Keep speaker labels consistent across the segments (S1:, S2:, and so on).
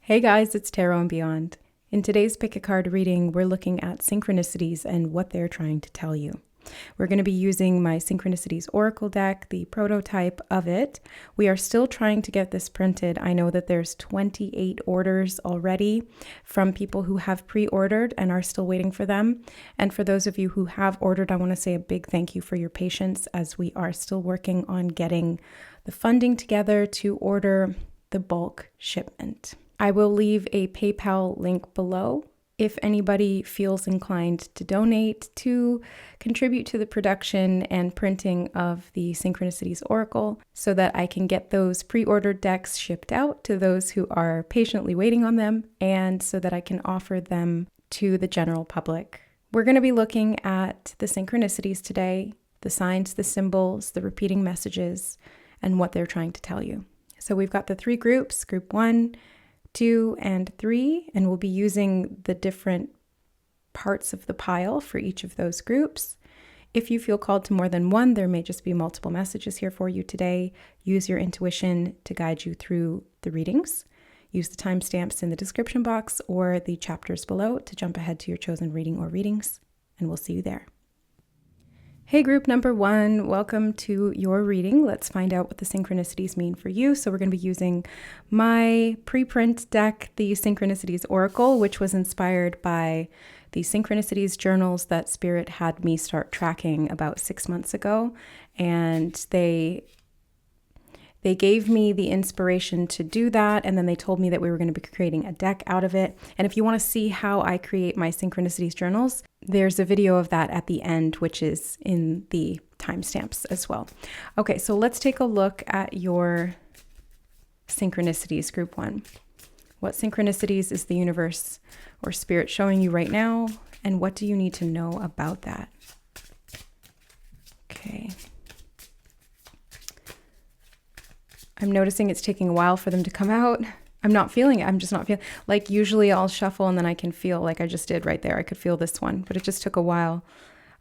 S1: Hey guys, it's Tarot and Beyond. In today's Pick a Card reading, we're looking at synchronicities and what they're trying to tell you. We're going to be using my Synchronicities Oracle deck, the prototype of it. We are still trying to get this printed. I know that there's 28 orders already from people who have pre-ordered and are still waiting for them. And for those of you who have ordered, I want to say a big thank you for your patience as we are still working on getting the funding together to order the bulk shipment. I will leave a PayPal link below if anybody feels inclined to donate to contribute to the production and printing of the Synchronicities Oracle so that I can get those pre-ordered decks shipped out to those who are patiently waiting on them and so that I can offer them to the general public. We're going to be looking at the synchronicities today, the signs, the symbols, the repeating messages, and what they're trying to tell you. So we've got the three groups, group 1, 2, and 3, and we'll be using the different parts of the pile for each of those groups. If you feel called to more than one, there may just be multiple messages here for you today. Use your intuition to guide you through the readings. Use the timestamps in the description box or the chapters below to jump ahead to your chosen reading or readings, and we'll see you there. Hey group number 1, welcome to your reading. Let's find out what the synchronicities mean for you. So we're going to be using my preprint deck, the Synchronicities Oracle, which was inspired by the Synchronicities journals that Spirit had me start tracking about 6 months ago. And they gave me the inspiration to do that, and then they told me that we were going to be creating a deck out of it. And if you want to see how I create my Synchronicities journals, there's a video of that at the end, which is in the timestamps as well. Okay, so let's take a look at your synchronicities, group 1. What synchronicities is the universe or spirit showing you right now, and what do you need to know about that? Okay. I'm noticing it's taking a while for them to come out. I'm not feeling it. I'm just not feeling, like usually I'll shuffle and then I can feel like I just did right there. I could feel this one, but it just took a while.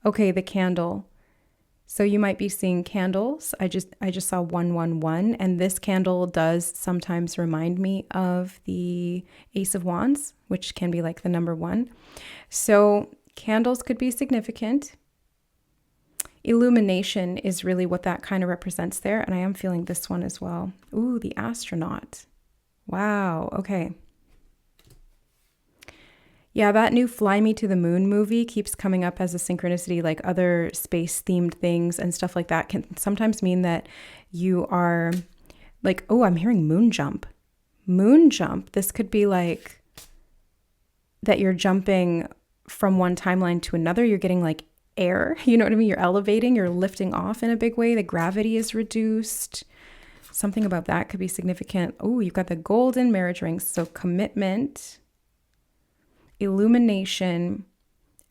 S1: Okay, the candle. So you might be seeing candles. I just saw 111, and this candle does sometimes remind me of the Ace of Wands, which can be like the number 1. So candles could be significant. Illumination is really what that kind of represents there, and I am feeling this one as well. Ooh, the astronaut. Wow, okay. Yeah, that new Fly Me to the Moon movie keeps coming up as a synchronicity, like other space-themed things and stuff like that can sometimes mean that you are like, oh, I'm hearing moon jump. Moon jump. This could be like that you're jumping from one timeline to another. You're getting like air, you know what I mean? You're elevating, you're lifting off in a big way. The gravity is reduced. Something about that could be significant. Oh, you've got the golden marriage rings. So commitment, illumination,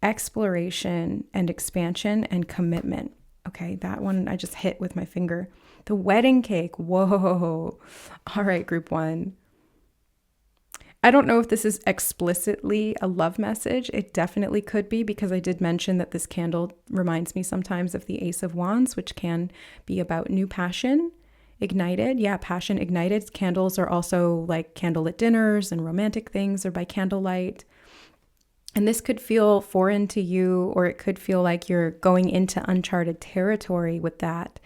S1: exploration, and expansion, and commitment. Okay, that one I just hit with my finger. The wedding cake. Whoa. All right, group 1. I don't know if this is explicitly a love message. It definitely could be, because I did mention that this candle reminds me sometimes of the Ace of Wands, which can be about new passion ignited. Yeah, passion ignited. Candles are also like candlelit dinners and romantic things, or by candlelight. And this could feel foreign to you, or it could feel like you're going into uncharted territory with that.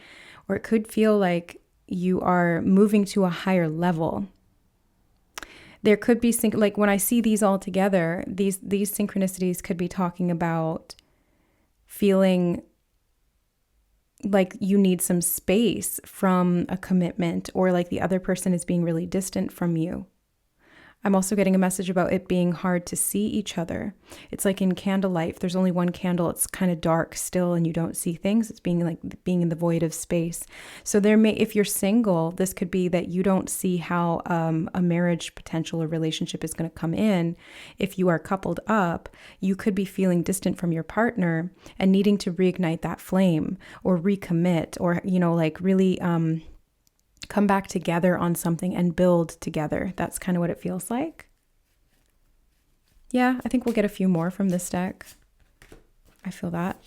S1: Or it could feel like you are moving to a higher level. There could be, like when I see these all together, these synchronicities could be talking about feeling like you need some space from a commitment, or like the other person is being really distant from you. I'm also getting a message about it being hard to see each other. It's like in candlelight, if there's only one candle, it's kind of dark still and you don't see things. It's being in the void of space. So if you're single, this could be that you don't see how a marriage potential or relationship is going to come in. If you are coupled up, you could be feeling distant from your partner and needing to reignite that flame or recommit, or, really come back together on something and build together. That's kind of what it feels like. Yeah, I think we'll get a few more from this deck. I feel that.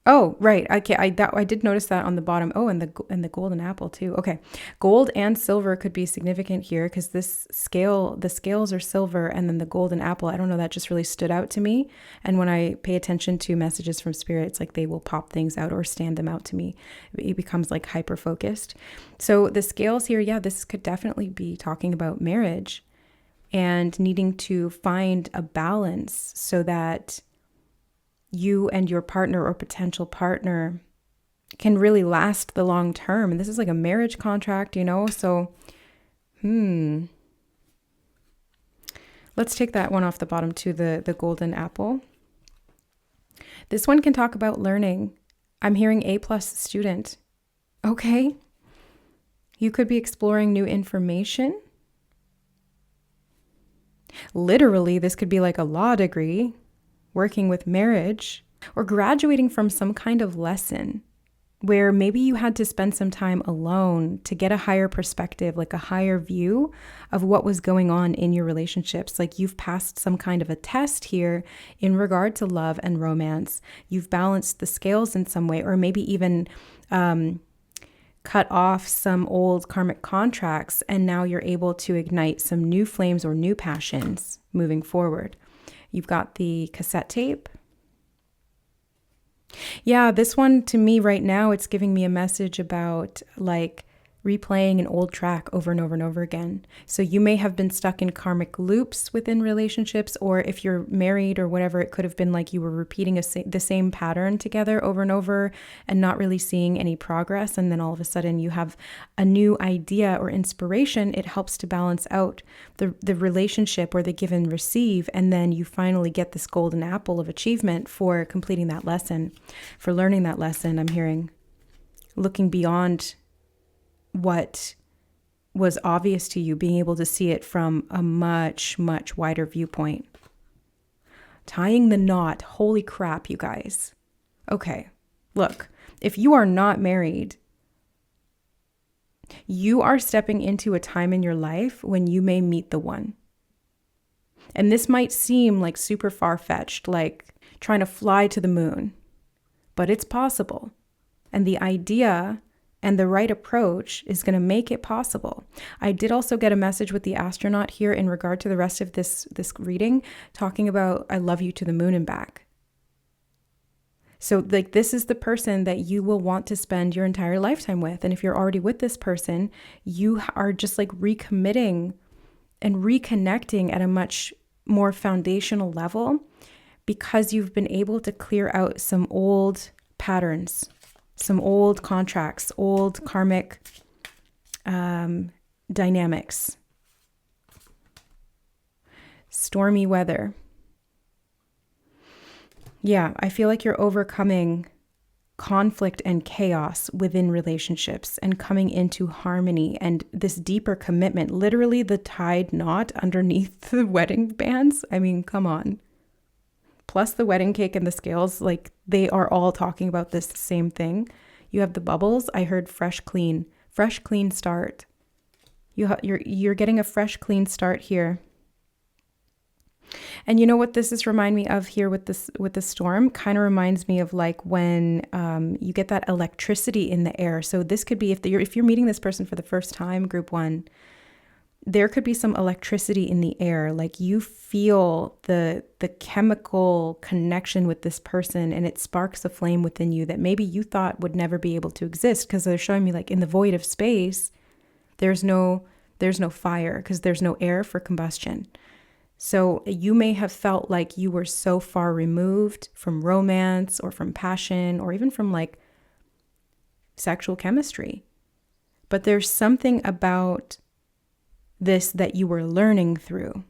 S1: Oh, right. Okay, I did notice that on the bottom. Oh, and the golden apple too. Okay, gold and silver could be significant here because the scales are silver, and then the golden apple. I don't know. That just really stood out to me. And when I pay attention to messages from spirit, it's like they will pop things out or stand them out to me. It becomes like hyper focused. So the scales here, yeah, this could definitely be talking about marriage and needing to find a balance so that you and your partner or potential partner can really last the long term. And this is like a marriage contract, So, let's take that one off the bottom to the golden apple. This one can talk about learning. I'm hearing A+ student. Okay. You could be exploring new information. Literally, this could be like a law degree, working with marriage, or graduating from some kind of lesson where maybe you had to spend some time alone to get a higher perspective, like a higher view of what was going on in your relationships. Like you've passed some kind of a test here in regard to love and romance. You've balanced the scales in some way, or maybe even cut off some old karmic contracts, and now you're able to ignite some new flames or new passions moving forward. You've got the cassette tape. Yeah, this one to me right now, it's giving me a message about like replaying an old track over and over and over again. So you may have been stuck in karmic loops within relationships, or if you're married or whatever, it could have been like you were repeating the same pattern together over and over and not really seeing any progress. And then all of a sudden you have a new idea or inspiration. It helps to balance out the relationship or the give and receive. And then you finally get this golden apple of achievement for completing that lesson, for learning that lesson. I'm hearing looking beyond what was obvious to you, being able to see it from a much, much wider viewpoint. Tying the knot. Holy crap, you guys. Okay, look, if you are not married, you are stepping into a time in your life when you may meet the one. And this might seem like super far-fetched, like trying to fly to the moon, but it's possible. And the idea and the right approach is going to make it possible. I did also get a message with the astronaut here in regard to the rest of this reading, talking about I love you to the moon and back. So like this is the person that you will want to spend your entire lifetime with. And if you're already with this person, you are just like recommitting and reconnecting at a much more foundational level because you've been able to clear out some old patterns, some old contracts, old karmic dynamics. Stormy weather. Yeah, I feel like you're overcoming conflict and chaos within relationships and coming into harmony and this deeper commitment. Literally the tied knot underneath the wedding bands. I mean, come on. Plus the wedding cake and the scales, like they are all talking about this same thing. You have the bubbles. I heard fresh, clean start. You're getting a fresh, clean start here. And you know what this is remind me of here with the storm? Kind of reminds me of like when you get that electricity in the air. So this could be if you're meeting this person for the first time, group one, there could be some electricity in the air. Like you feel the chemical connection with this person, and it sparks a flame within you that maybe you thought would never be able to exist, because they're showing me like in the void of space, there's no fire because there's no air for combustion. So you may have felt like you were so far removed from romance or from passion or even from like sexual chemistry. But there's something about this that you were learning through.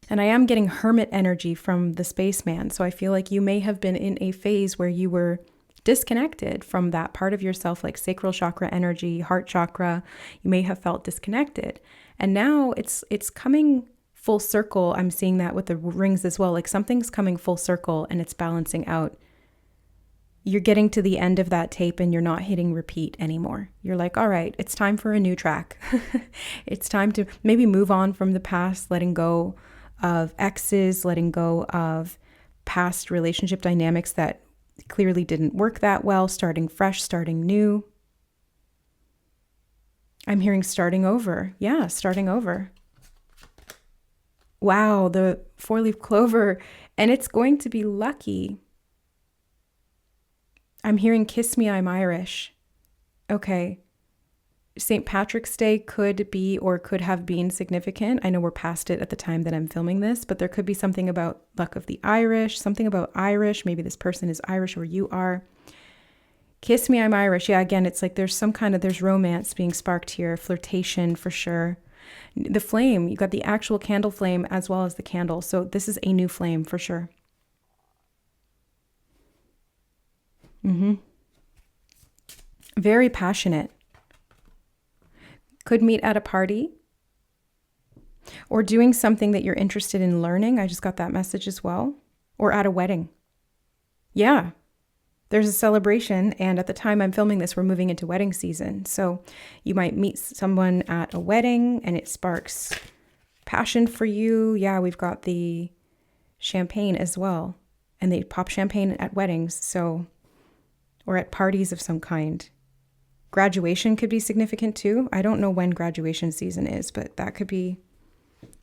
S1: And I am getting hermit energy from the spaceman. So I feel like you may have been in a phase where you were disconnected from that part of yourself, like sacral chakra energy, heart chakra. You may have felt disconnected. And now it's coming full circle. I'm seeing that with the rings as well. Like something's coming full circle and it's balancing out. You're getting to the end of that tape and you're not hitting repeat anymore. You're like, all right, it's time for a new track. It's time to maybe move on from the past, letting go of exes, letting go of past relationship dynamics that clearly didn't work that well, starting fresh, starting new. I'm hearing starting over. Yeah, starting over. Wow, the 4-leaf clover, and it's going to be lucky. I'm hearing kiss me, I'm Irish. Okay. St. Patrick's Day could be or could have been significant. I know we're past it at the time that I'm filming this, but there could be something about luck of the Irish, something about Irish. Maybe this person is Irish or you are. Kiss me, I'm Irish. Yeah, again, it's like there's romance being sparked here, flirtation for sure. The flame, you got the actual candle flame as well as the candle. So this is a new flame for sure. Very passionate. Could meet at a party or doing something that you're interested in learning. I just got that message as well. Or at a wedding. Yeah, there's a celebration. And at the time I'm filming this, we're moving into wedding season. So you might meet someone at a wedding and it sparks passion for you. Yeah, we've got the champagne as well. And they pop champagne at weddings. So, or at parties of some kind. Graduation could be significant too. I don't know when graduation season is, but that could be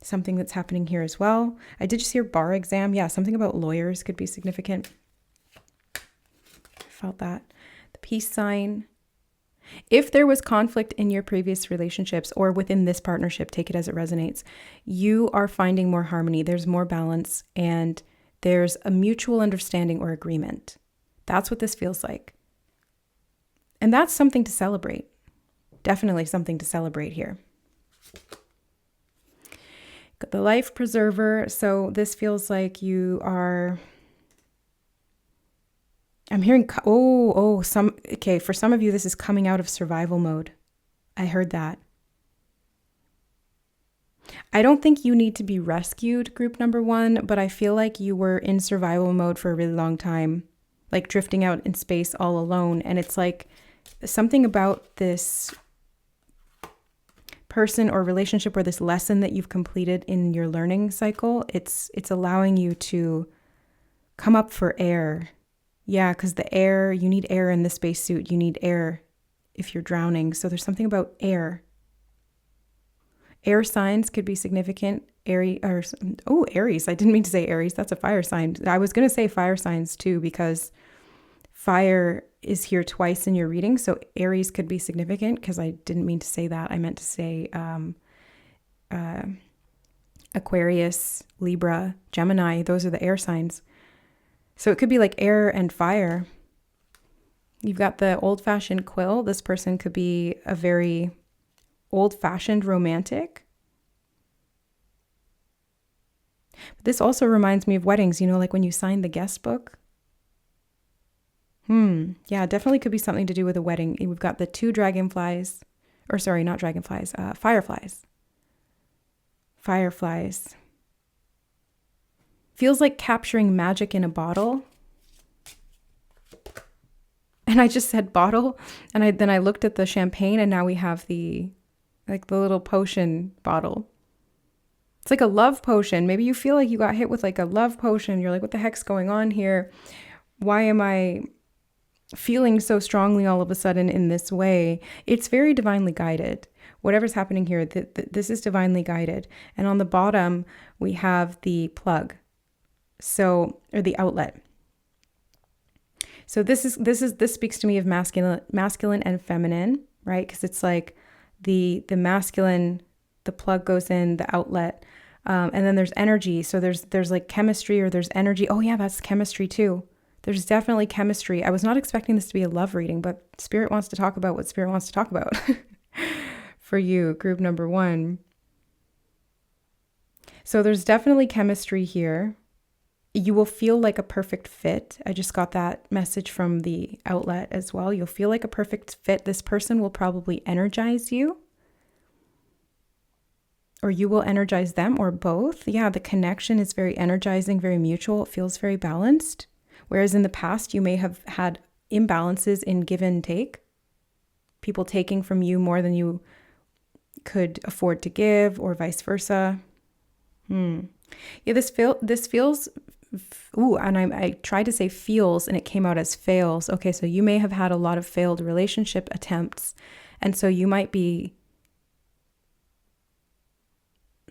S1: something that's happening here as well. I did just hear bar exam. Yeah, something about lawyers could be significant. I felt that. The peace sign. If there was conflict in your previous relationships or within this partnership, take it as it resonates, you are finding more harmony. There's more balance and there's a mutual understanding or agreement. That's what this feels like. And that's something to celebrate. Definitely something to celebrate here. Got the life preserver. So this feels like you are... I'm hearing... for some of you, this is coming out of survival mode. I heard that. I don't think you need to be rescued, group number 1, but I feel like you were in survival mode for a really long time, like drifting out in space all alone. And it's like something about this person or relationship or this lesson that you've completed in your learning cycle, it's allowing you to come up for air. Yeah, because the air, you need air in the spacesuit. You need air if you're drowning. So there's something about air. Air signs could be significant. Aries. I didn't mean to say Aries. That's a fire sign. I was going to say fire signs too, because fire is here twice in your reading. So Aries could be significant because I didn't mean to say that. I meant to say Aquarius, Libra, Gemini. Those are the air signs. So it could be like air and fire. You've got the old-fashioned quill. This person could be a very old-fashioned romantic. But this also reminds me of weddings, like when you sign the guest book. Yeah, definitely could be something to do with a wedding. We've got the 2 dragonflies, or sorry, not dragonflies, fireflies. Fireflies. Feels like capturing magic in a bottle. And I just said bottle, and then I looked at the champagne, and now we have the little potion bottle. It's like a love potion. Maybe you feel like you got hit with like a love potion. You're like, what the heck's going on here? Why am I feeling so strongly all of a sudden in this way? It's very divinely guided. Whatever's happening here, this is divinely guided. And on the bottom, we have the plug. Or the outlet. So this speaks to me of masculine and feminine, right? Because it's like the masculine, the plug goes in, the outlet, and then there's energy. So there's like chemistry or there's energy. Oh yeah, that's chemistry too. There's definitely chemistry. I was not expecting this to be a love reading, but Spirit wants to talk about what Spirit wants to talk about for you, group number 1. So there's definitely chemistry here. You will feel like a perfect fit. I just got that message from the outlet as well. You'll feel like a perfect fit. This person will probably energize you, or you will energize them, or both. Yeah, the connection is very energizing, very mutual. It feels very balanced. Whereas in the past, you may have had imbalances in give and take. People taking from you more than you could afford to give, or vice versa. Yeah, this feels and I tried to say feels and it came out as fails. Okay, so you may have had a lot of failed relationship attempts. And so you might be,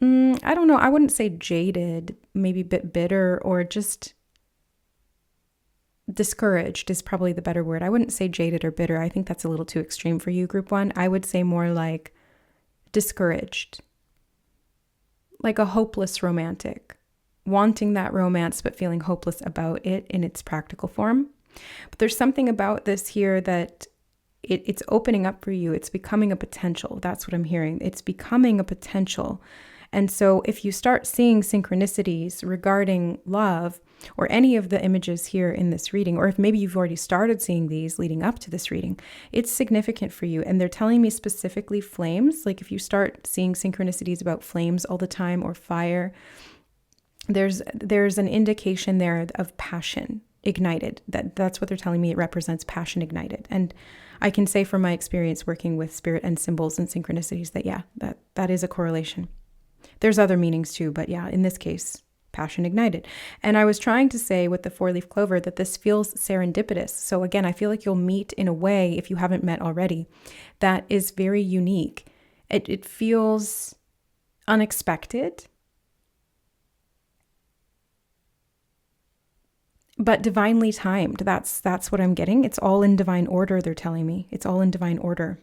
S1: I don't know, I wouldn't say jaded, maybe a bit bitter, or just discouraged is probably the better word. I wouldn't say jaded or bitter. I think that's a little too extreme for you, group one. I would say more like discouraged, like a hopeless romantic, wanting that romance but feeling hopeless about it in its practical form. But there's something about this here that it's opening up for you. It's becoming a potential. That's what I'm hearing. It's becoming a potential. And so if you start seeing synchronicities regarding love or any of the images here in this reading, or if maybe you've already started seeing these leading up to this reading, it's significant for you. And they're telling me specifically flames. Like if you start seeing synchronicities about flames all the time or fire, there's an indication there of passion ignited. That's what they're telling me. It represents passion ignited. And I can say from my experience working with spirit and symbols and synchronicities that, yeah, that is a correlation. There's other meanings too, but yeah, in this case, passion ignited. And I was trying to say with the 4-leaf clover that this feels serendipitous. So again, I feel like you'll meet in a way, if you haven't met already, that is very unique. It feels unexpected, but divinely timed. That's what I'm getting. It's all in divine order, they're telling me. It's all in divine order.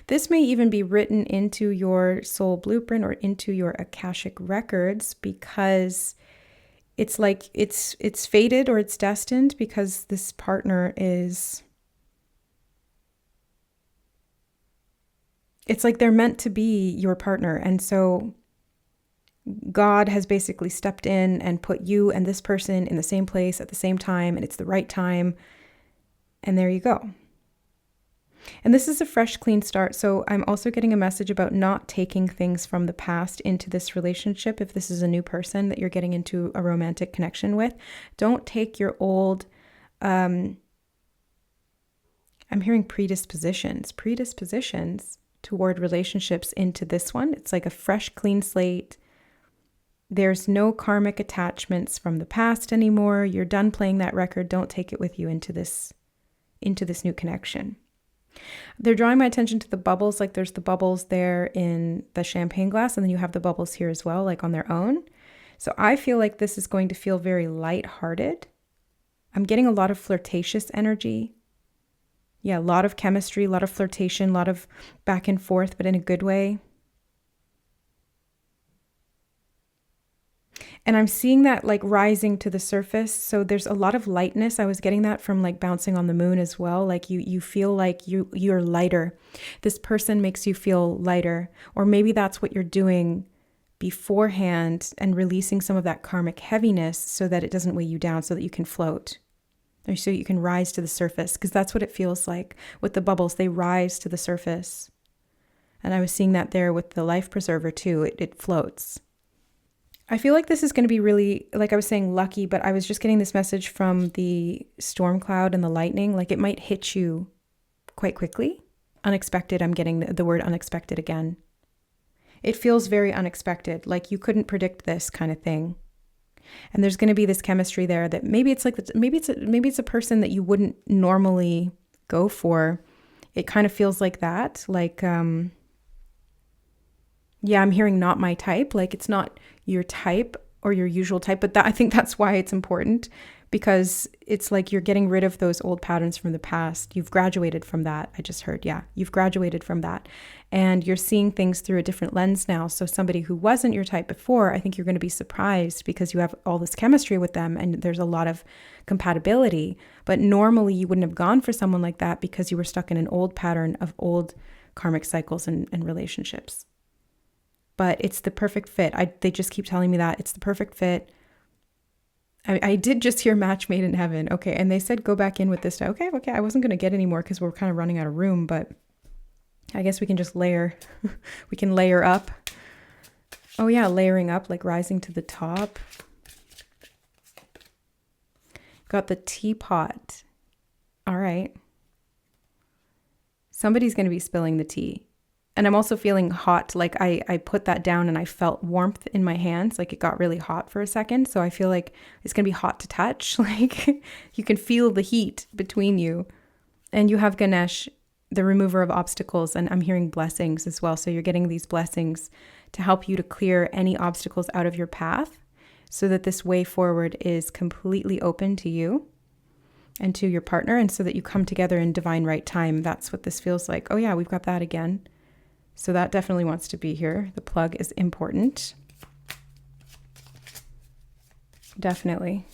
S1: This may even be written into your soul blueprint or into your Akashic records, because it's like it's fated or it's destined, because this partner is, it's like they're meant to be your partner. And so God has basically stepped in and put you and this person in the same place at the same time, and it's the right time. And there you go. And this is a fresh, clean start. So I'm also getting a message about not taking things from the past into this relationship. If this is a new person that you're getting into a romantic connection with, don't take your old, I'm hearing predispositions toward relationships into this one. It's like a fresh, clean slate. There's no karmic attachments from the past anymore. You're done playing that record. Don't take it with you into this new connection. They're drawing my attention to the bubbles. Like there's the bubbles there in the champagne glass, and then you have the bubbles here as well, like on their own. So I feel like this is going to feel very lighthearted. I'm getting a lot of flirtatious energy. Yeah, a lot of chemistry, a lot of flirtation, a lot of back and forth, but in a good way. And I'm seeing that like rising to the surface. So there's a lot of lightness. I was getting that from like bouncing on the moon as well. Like you feel like you're lighter. This person makes you feel lighter. Or maybe that's what you're doing beforehand and releasing some of that karmic heaviness so that it doesn't weigh you down, so that you can float. Or so you can rise to the surface, because that's what it feels like with the bubbles. They rise to the surface. And I was seeing that there with the life preserver too. It floats. I feel like this is going to be really, like I was saying, lucky, but I was just getting this message from the storm cloud and the lightning. Like it might hit you quite quickly. Unexpected. I'm getting the word unexpected again. It feels very unexpected. Like you couldn't predict this kind of thing. And there's going to be this chemistry there that maybe it's like, maybe it's a person that you wouldn't normally go for. It kind of feels like that. Like, yeah, I'm hearing not my type. Like it's not your type or your usual type, but I think that's why it's important, because it's like you're getting rid of those old patterns from the past. You've graduated from that. I just heard, yeah, you've graduated from that. And you're seeing things through a different lens now. So somebody who wasn't your type before, I think you're going to be surprised because you have all this chemistry with them and there's a lot of compatibility. But normally you wouldn't have gone for someone like that because you were stuck in an old pattern of old karmic cycles and relationships. But it's the perfect fit. They just keep telling me that. It's the perfect fit. I did just hear match made in heaven. Okay, and they said go back in with this. Okay, I wasn't going to get any more because we're kind of running out of room, but I guess we can just layer. We can layer up. Oh yeah, layering up, like rising to the top. Got the teapot. All right. Somebody's going to be spilling the tea. And I'm also feeling hot. Like I put that down and I felt warmth in my hands. Like it got really hot for a second. So I feel like it's going to be hot to touch. Like you can feel the heat between you. And you have Ganesh, the remover of obstacles. And I'm hearing blessings as well. So you're getting these blessings to help you to clear any obstacles out of your path so that this way forward is completely open to you and to your partner. And so that you come together in divine right time. That's what this feels like. Oh yeah, we've got that again. So that definitely wants to be here. The plug is important. Definitely.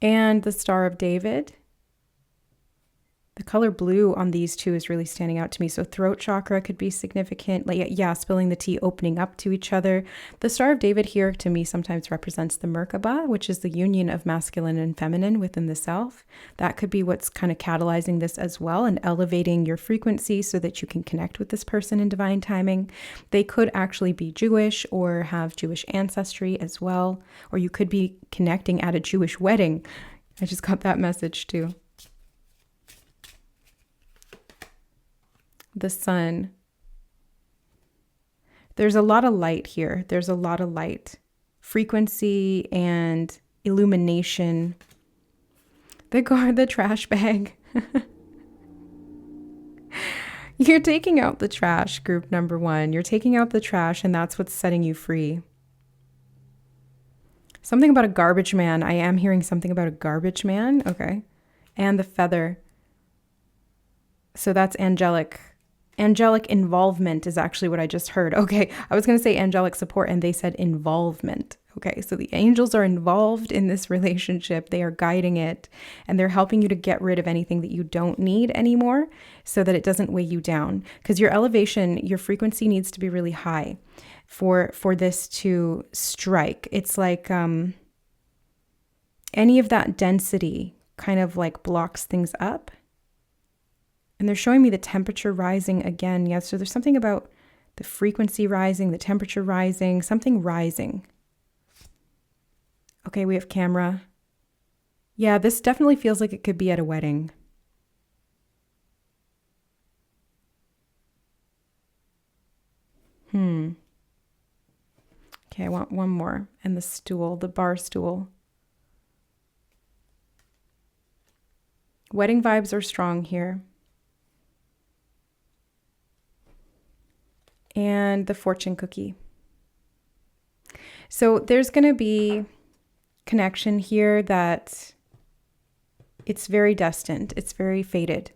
S1: And the Star of David. The color blue on these two is really standing out to me. So throat chakra could be significant. Like, yeah, spilling the tea, opening up to each other. The Star of David here to me sometimes represents the Merkaba, which is the union of masculine and feminine within the self. That could be what's kind of catalyzing this as well and elevating your frequency so that you can connect with this person in divine timing. They could actually be Jewish or have Jewish ancestry as well. Or you could be connecting at a Jewish wedding. I just got that message too. The sun. There's a lot of light here. There's a lot of light. Frequency and illumination. The trash bag. You're taking out the trash, group number 1. You're taking out the trash, and that's what's setting you free. Something about a garbage man. I am hearing something about a garbage man. Okay. And the feather. So that's angelic. Angelic involvement is actually what I just heard. Okay, I was going to say angelic support and they said involvement. Okay, so the angels are involved in this relationship. They are guiding it and they're helping you to get rid of anything that you don't need anymore so that it doesn't weigh you down. Because your elevation, your frequency needs to be really high for this to strike. It's like any of that density kind of like blocks things up. And they're showing me the temperature rising again. Yes, so there's something about the frequency rising, the temperature rising, something rising. Okay, we have camera. Yeah, this definitely feels like it could be at a wedding. Okay, I want one more. And the stool, the bar stool. Wedding vibes are strong here. And the fortune cookie. So there's going to be connection here that it's very destined. It's very fated.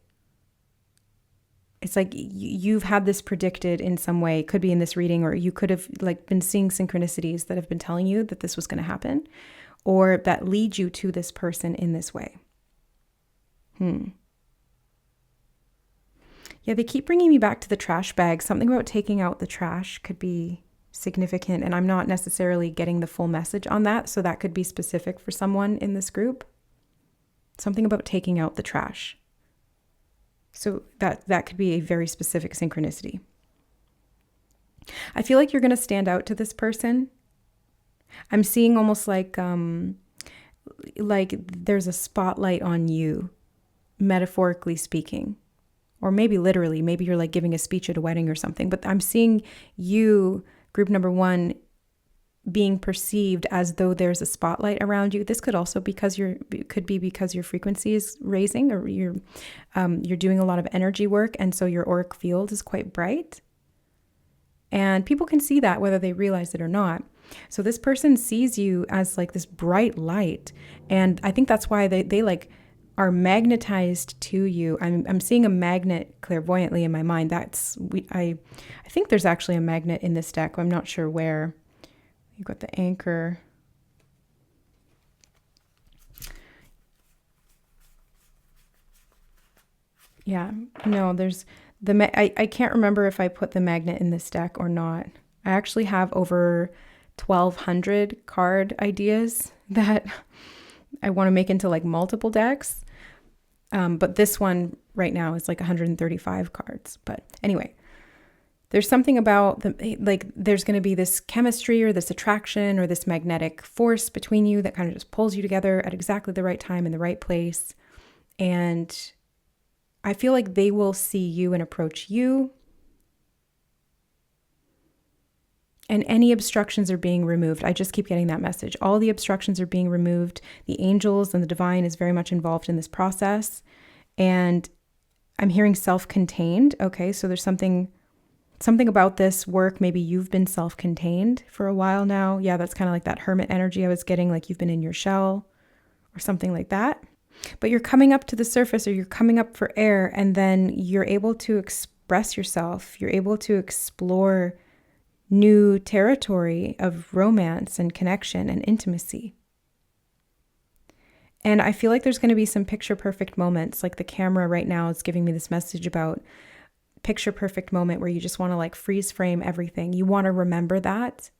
S1: It's like you've had this predicted in some way. It could be in this reading, or you could have like been seeing synchronicities that have been telling you that this was going to happen, or that lead you to this person in this way. Yeah, they keep bringing me back to the trash bag. Something about taking out the trash could be significant, and I'm not necessarily getting the full message on that, so that could be specific for someone in this group. Something about taking out the trash. So that could be a very specific synchronicity. I feel like you're going to stand out to this person. I'm seeing almost like there's a spotlight on you, metaphorically speaking. Or maybe literally, maybe you're like giving a speech at a wedding or something. But I'm seeing you, group number 1, being perceived as though there's a spotlight around you. This could also because your frequency is raising, or you're doing a lot of energy work, and so your auric field is quite bright. And people can see that whether they realize it or not. So this person sees you as like this bright light, and I think that's why they like are magnetized to you. I'm seeing a magnet clairvoyantly in my mind. I think there's actually a magnet in this deck. I'm not sure where. You've got the anchor. Yeah, no, there's I can't remember if I put the magnet in this deck or not. I actually have over 1,200 card ideas that I want to make into like multiple decks. But this one right now is like 135 cards. But anyway, there's something about there's going to be this chemistry or this attraction or this magnetic force between you that kind of just pulls you together at exactly the right time in the right place. And I feel like they will see you and approach you. And any obstructions are being removed. I just keep getting that message. All the obstructions are being removed. The angels and the divine is very much involved in this process. And I'm hearing self-contained. Okay, so there's something about this work. Maybe you've been self-contained for a while now. Yeah, that's kind of like that hermit energy I was getting, like you've been in your shell or something like that. But you're coming up to the surface, or you're coming up for air, and then you're able to express yourself. You're able to explore new territory of romance and connection and intimacy. And I feel like there's going to be some picture perfect moments. Like the camera right now is giving me this message about picture perfect moment where you just want to like freeze frame everything. You want to remember that.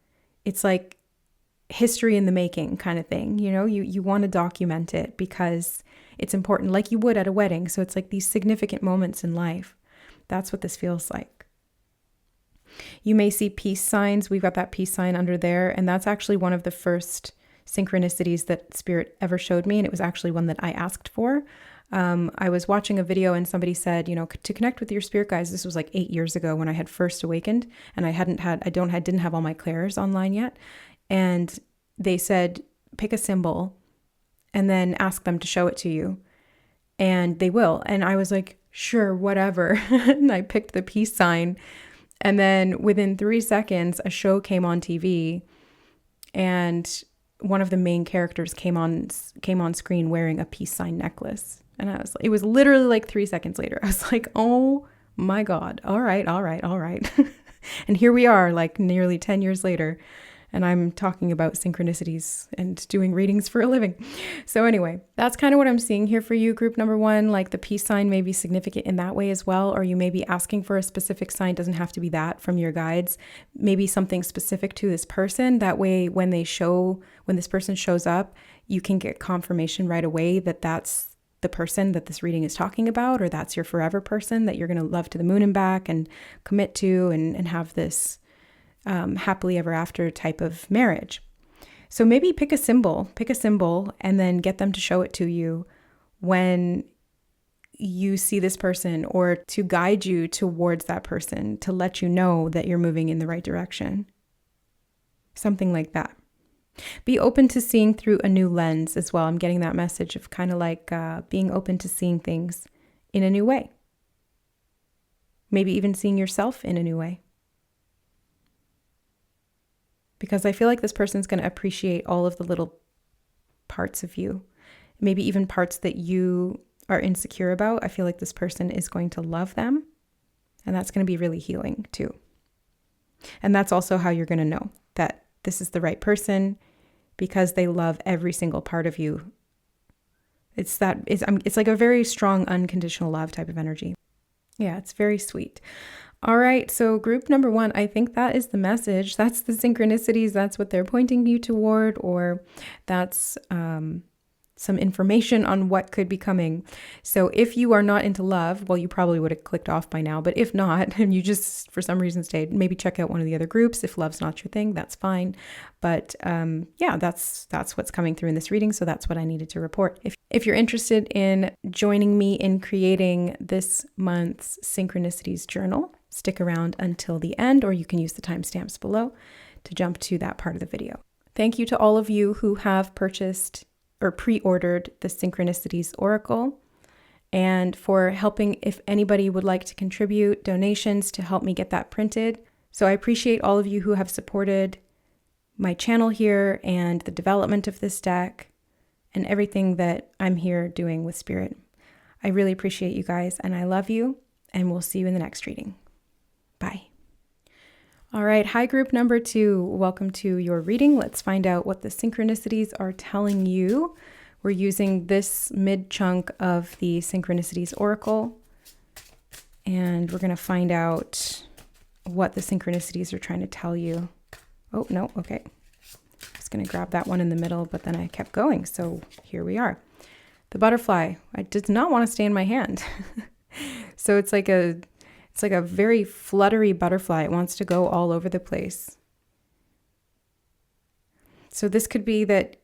S1: It's like history in the making kind of thing. You know, you want to document it because it's important, like you would at a wedding. So it's like these significant moments in life. That's what this feels like. You may see peace signs. We've got that peace sign under there. And that's actually one of the first synchronicities that Spirit ever showed me. And it was actually one that I asked for. I was watching a video and somebody said, you know, to connect with your spirit guides. This was like 8 years ago when I had first awakened, and I didn't have all my clairs online yet. And they said, pick a symbol and then ask them to show it to you. And they will. And I was like, sure, whatever. And I picked the peace sign. And then within 3 seconds, a show came on TV, and one of the main characters came on screen wearing a peace sign necklace. And it was literally like 3 seconds later. I was like, oh my God. All right. And here we are, like nearly 10 years later. And I'm talking about synchronicities and doing readings for a living. So anyway, that's kind of what I'm seeing here for you, group number 1. Like the peace sign may be significant in that way as well, or you may be asking for a specific sign. Doesn't have to be that from your guides. Maybe something specific to this person. That way, when this person shows up, you can get confirmation right away that that's the person that this reading is talking about, or that's your forever person that you're going to love to the moon and back and commit to and have this happily ever after type of marriage. So maybe pick a symbol and then get them to show it to you when you see this person, or to guide you towards that person, to let you know that you're moving in the right direction. Something like that. Be open to seeing through a new lens as well. I'm getting that message of kind of like being open to seeing things in a new way. Maybe even seeing yourself in a new way. Because I feel like this person's going to appreciate all of the little parts of you, maybe even parts that you are insecure about. I feel like this person is going to love them, and that's going to be really healing too. And that's also how you're going to know that this is the right person, because they love every single part of you. It's like a very strong unconditional love type of energy. Yeah, it's very sweet. All right, so group number 1, I think that is the message. That's the synchronicities. That's what they're pointing you toward, or that's some information on what could be coming. So if you are not into love, well, you probably would have clicked off by now. But if not, and you just for some reason stayed, maybe check out one of the other groups. If love's not your thing, that's fine. But yeah, that's what's coming through in this reading. So that's what I needed to report. If you're interested in joining me in creating this month's Synchronicities Journal, stick around until the end, or you can use the timestamps below to jump to that part of the video. Thank you to all of you who have purchased or pre-ordered the Synchronicities Oracle, and for helping, if anybody would like to contribute donations to help me get that printed. So I appreciate all of you who have supported my channel here and the development of this deck and everything that I'm here doing with Spirit. I really appreciate you guys, and I love you, and we'll see you in the next reading. Bye. All right, hi group number 2. Welcome to your reading. Let's find out what the synchronicities are telling you. We're using this mid chunk of the Synchronicities Oracle, and we're going to find out what the synchronicities are trying to tell you. Oh, no, okay. I was going to grab that one in the middle, but then I kept going. So here we are. The butterfly. I did not want to stay in my hand. So it's like a very fluttery butterfly. It wants to go all over the place. So this could be that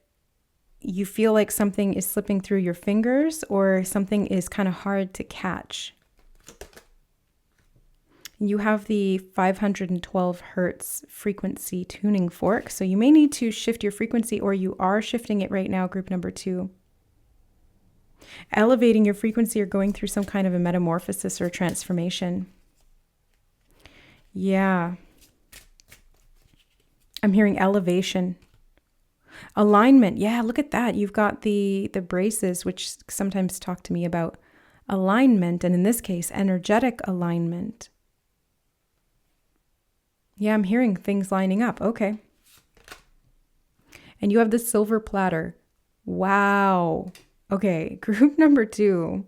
S1: you feel like something is slipping through your fingers or something is kind of hard to catch. You have the 512 hertz frequency tuning fork, so you may need to shift your frequency, or you are shifting it right now, group number 2. Elevating your frequency or going through some kind of a metamorphosis or transformation. Yeah. I'm hearing elevation. Alignment. Yeah, look at that. You've got the braces, which sometimes talk to me about alignment, and in this case, energetic alignment. Yeah, I'm hearing things lining up. Okay. And you have the silver platter. Wow. Okay, group number 2.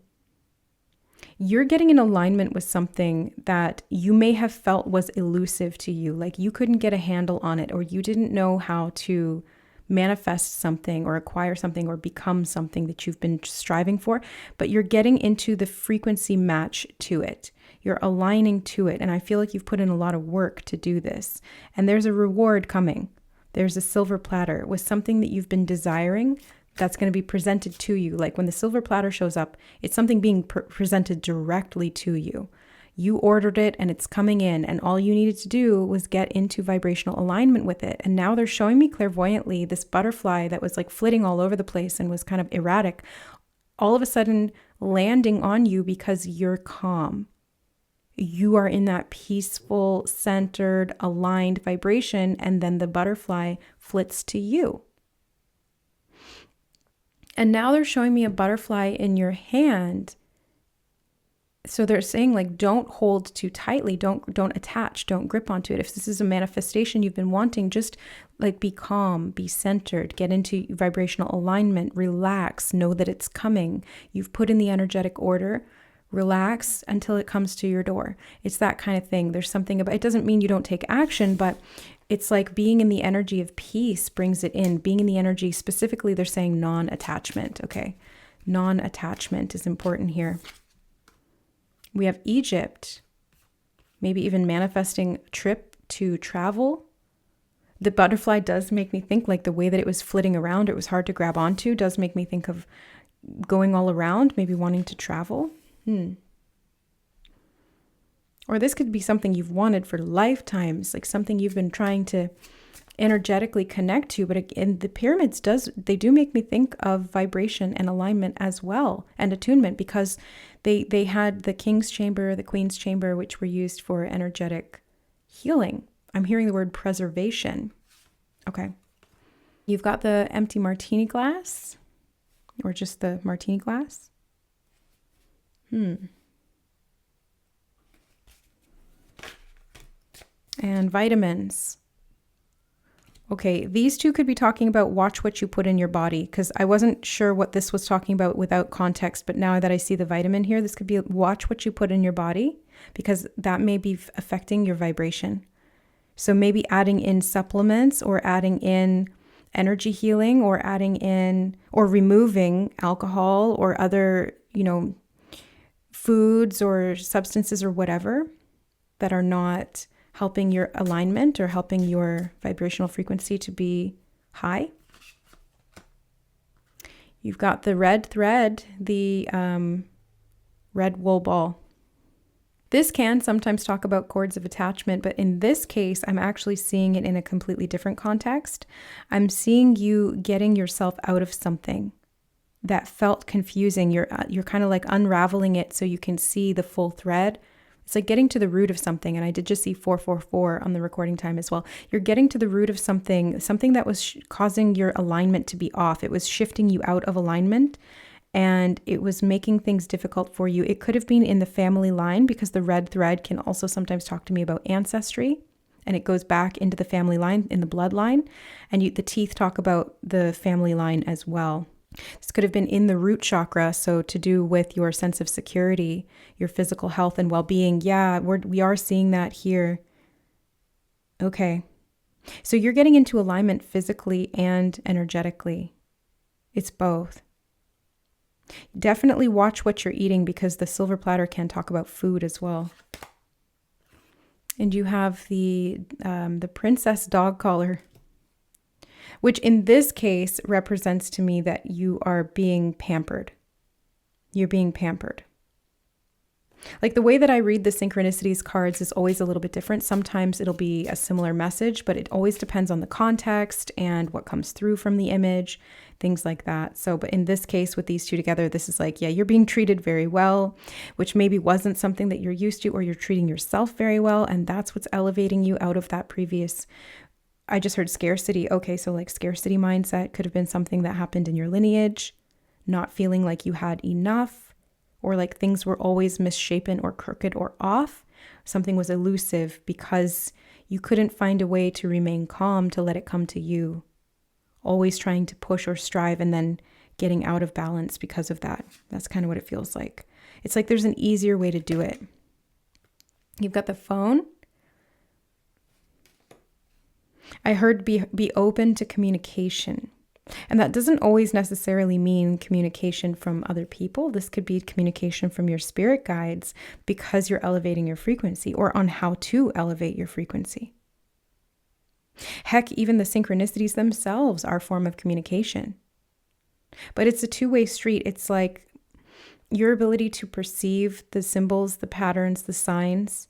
S1: You're getting in alignment with something that you may have felt was elusive to you, like you couldn't get a handle on it, or you didn't know how to manifest something or acquire something or become something that you've been striving for, but you're getting into the frequency match to it. You're aligning to it, and I feel like you've put in a lot of work to do this, and there's a reward coming. There's a silver platter with something that you've been desiring that's going to be presented to you. Like when the silver platter shows up, it's something being presented directly to you. You ordered it and it's coming in, and all you needed to do was get into vibrational alignment with it. And now they're showing me clairvoyantly this butterfly that was like flitting all over the place and was kind of erratic, all of a sudden landing on you because you're calm. You are in that peaceful, centered, aligned vibration, and then the butterfly flits to you. And now they're showing me a butterfly in your hand. So they're saying, like, don't hold too tightly, don't attach, don't grip onto it. If this is a manifestation you've been wanting, just like be calm, be centered, get into vibrational alignment, relax, know that it's coming. You've put in the energetic order, relax until it comes to your door. It's that kind of thing. There's something about it. Doesn't mean you don't take action, but it's like being in the energy of peace brings it in. Being in the energy, specifically, they're saying non-attachment. Okay, non-attachment is important here. We have Egypt, maybe even manifesting a trip to travel. The butterfly does make me think, like the way that it was flitting around, it was hard to grab onto, does make me think of going all around, maybe wanting to travel. Or this could be something you've wanted for lifetimes, like something you've been trying to energetically connect to. But in the pyramids, they do make me think of vibration and alignment as well, and attunement, because they had the king's chamber, the queen's chamber, which were used for energetic healing. I'm hearing the word preservation. Okay. You've got the empty martini glass, or just the martini glass. And vitamins. Okay, these two could be talking about watch what you put in your body, because I wasn't sure what this was talking about without context, but now that I see the vitamin here, this could be watch what you put in your body, because that may be affecting your vibration. So maybe adding in supplements, or adding in energy healing, or adding in or removing alcohol or other, foods or substances or whatever that are not helping your alignment or helping your vibrational frequency to be high. You've got the red thread, the red wool ball. This can sometimes talk about cords of attachment, but in this case, I'm actually seeing it in a completely different context. I'm seeing you getting yourself out of something that felt confusing. You're kind of like unraveling it so you can see the full thread. It's like getting to the root of something. And I did just see 444 on the recording time as well. You're getting to the root of something that was causing your alignment to be off. It was shifting you out of alignment, and it was making things difficult for you. It could have been in the family line, because the red thread can also sometimes talk to me about ancestry, and it goes back into the family line, in the bloodline. And the teeth talk about the family line as well. This could have been in the root chakra, so to do with your sense of security, your physical health and well-being. Yeah, we are seeing that here. Okay. So you're getting into alignment physically and energetically. It's both. Definitely watch what you're eating, because the silver platter can talk about food as well. And you have the princess dog collar. which in this case represents to me that you are being pampered. You're being pampered. Like the way that I read the Synchronicities cards is always a little bit different. Sometimes it'll be a similar message, but it always depends on the context and what comes through from the image, things like that. So, but in this case with these two together, this is like, yeah, you're being treated very well, which maybe wasn't something that you're used to, or you're treating yourself very well. And that's what's elevating you out of that previous, I just heard scarcity. Okay, so like scarcity mindset could have been something that happened in your lineage, not feeling like you had enough, or like things were always misshapen or crooked or off. Something was elusive because you couldn't find a way to remain calm, to let it come to you. Always trying to push or strive and then getting out of balance because of that. That's kind of what it feels like. It's like there's an easier way to do it. You've got the phone. I heard be open to communication. And that doesn't always necessarily mean communication from other people. This could be communication from your spirit guides because you're elevating your frequency, or on how to elevate your frequency. Heck, even the synchronicities themselves are a form of communication. But it's a two-way street. It's like your ability to perceive the symbols, the patterns, the signs,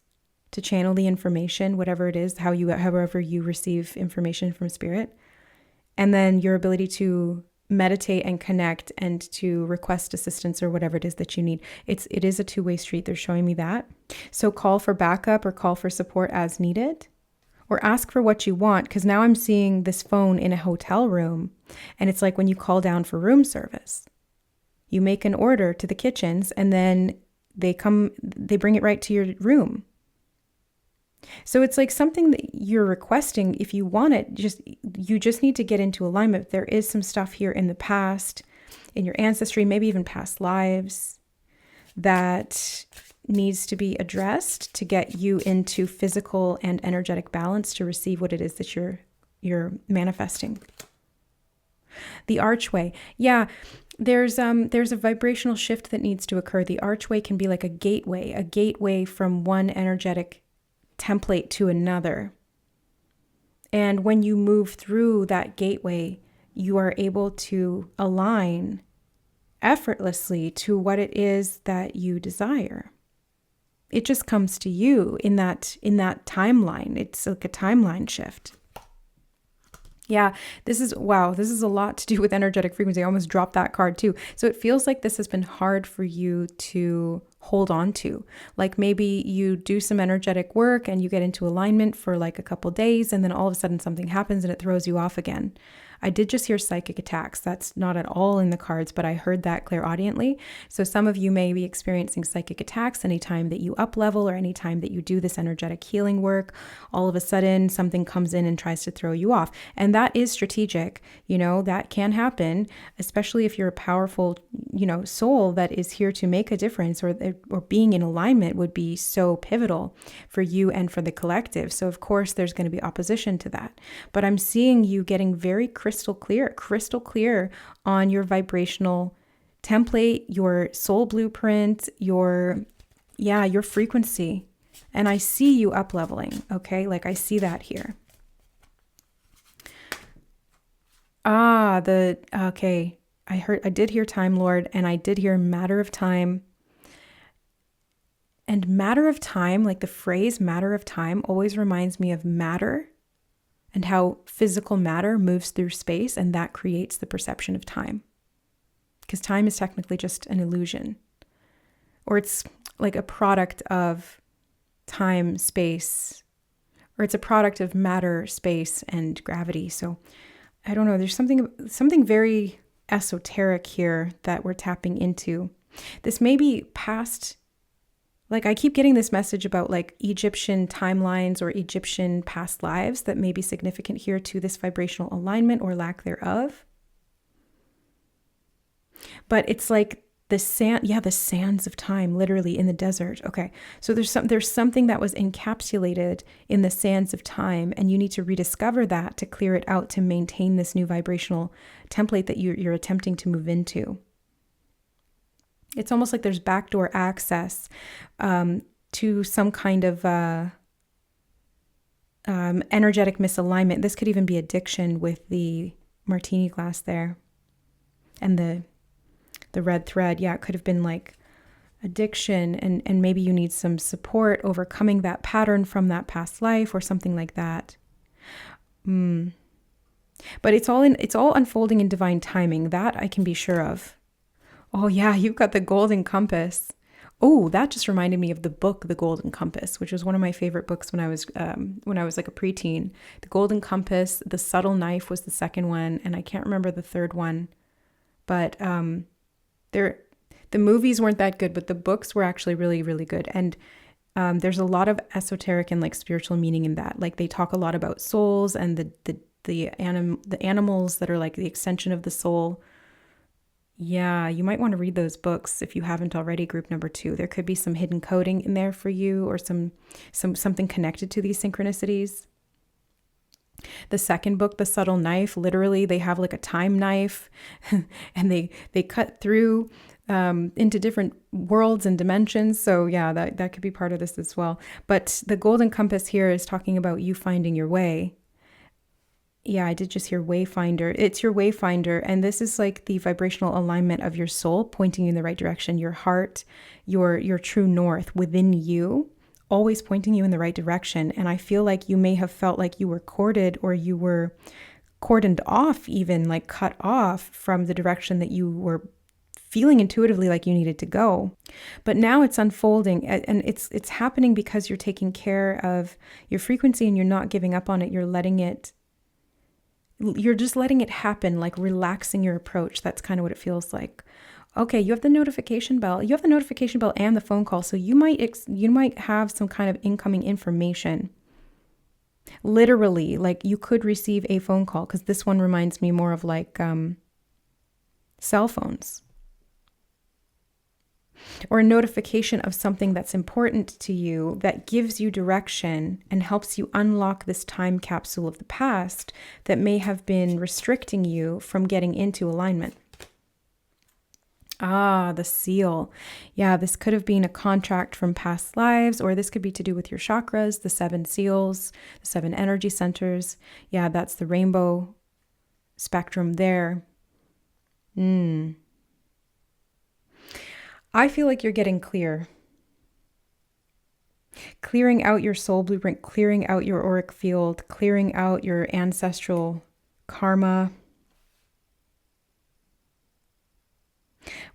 S1: to channel the information, whatever it is, however you receive information from spirit. And then your ability to meditate and connect and to request assistance or whatever it is that you need. It is a two-way street. They're showing me that. So call for backup or call for support as needed, or ask for what you want. Because now I'm seeing this phone in a hotel room, and it's like when you call down for room service. You make an order to the kitchens and then they bring it right to your room. So it's like something that you're requesting. If you want it, you just need to get into alignment. There is some stuff here in the past, in your ancestry, maybe even past lives, that needs to be addressed to get you into physical and energetic balance to receive what it is that you're manifesting. The archway. Yeah, there's a vibrational shift that needs to occur. The archway can be like a gateway from one energetic template to another. And when you move through that gateway, you are able to align effortlessly to what it is that you desire. It just comes to you in that timeline. It's like a timeline shift. Yeah, this is a lot to do with energetic frequency. I almost dropped that card too. So it feels like this has been hard for you to hold on to. Like maybe you do some energetic work and you get into alignment for like a couple days, and then all of a sudden something happens and it throws you off again. I did just hear psychic attacks. That's not at all in the cards, but I heard that clairaudiently. So some of you may be experiencing psychic attacks anytime that you up level or anytime that you do this energetic healing work. All of a sudden something comes in and tries to throw you off. And that is strategic. That can happen, especially if you're a powerful, soul that is here to make a difference, or being in alignment would be so pivotal for you and for the collective. So of course there's going to be opposition to that. But I'm seeing you getting very crystal clear on your vibrational template, your soul blueprint, your frequency. And I see you up leveling. Okay. Like I see that here. Okay. I did hear Time Lord, and I did hear matter of time. And matter of time, like the phrase matter of time, always reminds me of matter and how physical matter moves through space, and that creates the perception of time. Because time is technically just an illusion, or it's like a product of time, space, or it's a product of matter, space, and gravity. So I don't know, there's something very esoteric here that we're tapping into. This may be past. Like I keep getting this message about like Egyptian timelines or Egyptian past lives that may be significant here to this vibrational alignment or lack thereof. But it's like the sands of time, literally in the desert. Okay, so there's something that was encapsulated in the sands of time, and you need to rediscover that to clear it out to maintain this new vibrational template that you're attempting to move into. It's almost like there's backdoor access to some kind of energetic misalignment. This could even be addiction with the martini glass there. And the red thread, yeah, it could have been like addiction, and maybe you need some support overcoming that pattern from that past life or something like that. But it's all unfolding in divine timing. That I can be sure of. Oh yeah, you've got the golden compass. Oh, that just reminded me of the book, The Golden Compass, which was one of my favorite books when I was like a preteen. The Golden Compass, The Subtle Knife was the second one, and I can't remember the third one. But the movies weren't that good, but the books were actually really, really good. And there's a lot of esoteric and like spiritual meaning in that. Like they talk a lot about souls and the animals that are like the extension of the soul. Yeah, you might want to read those books if you haven't already, group number 2. There could be some hidden coding in there for you, or something connected to these synchronicities. The second book, The Subtle Knife, literally they have like a time knife and they cut through into different worlds and dimensions. So yeah, that could be part of this as well. But the Golden Compass here is talking about you finding your way. Yeah, I did just hear wayfinder. It's your wayfinder. And this is like the vibrational alignment of your soul pointing you in the right direction. Your heart, your true north within you, always pointing you in the right direction. And I feel like you may have felt like you were corded, or you were cordoned off, even like cut off from the direction that you were feeling intuitively like you needed to go. But now it's unfolding, and it's happening because you're taking care of your frequency and you're not giving up on it. You're just letting it happen, like relaxing your approach. That's kind of what it feels like. Okay, you have the notification bell. You have the notification bell and the phone call. So you might have some kind of incoming information. Literally, like you could receive a phone call, because this one reminds me more of like cell phones. Or a notification of something that's important to you that gives you direction and helps you unlock this time capsule of the past that may have been restricting you from getting into alignment. Ah, the seal. Yeah, this could have been a contract from past lives, or this could be to do with your chakras, the 7 seals, the 7 energy centers. Yeah, that's the rainbow spectrum there. I feel like you're getting clear. Clearing out your soul blueprint, clearing out your auric field, clearing out your ancestral karma.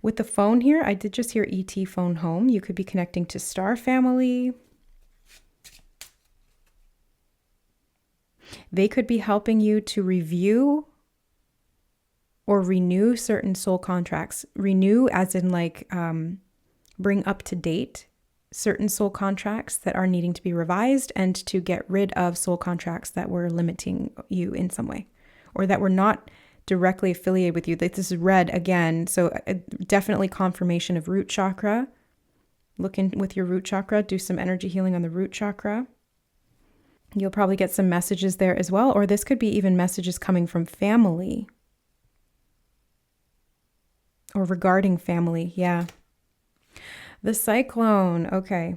S1: With the phone here, I did just hear ET phone home. You could be connecting to star family. They could be helping you to review or renew certain soul contracts. Renew as in like bring up to date certain soul contracts that are needing to be revised, and to get rid of soul contracts that were limiting you in some way, or that were not directly affiliated with you. This is red again. So definitely confirmation of root chakra. Look in with your root chakra, do some energy healing on the root chakra. You'll probably get some messages there as well, or this could be even messages coming from family. Or regarding family, yeah. The cyclone, okay.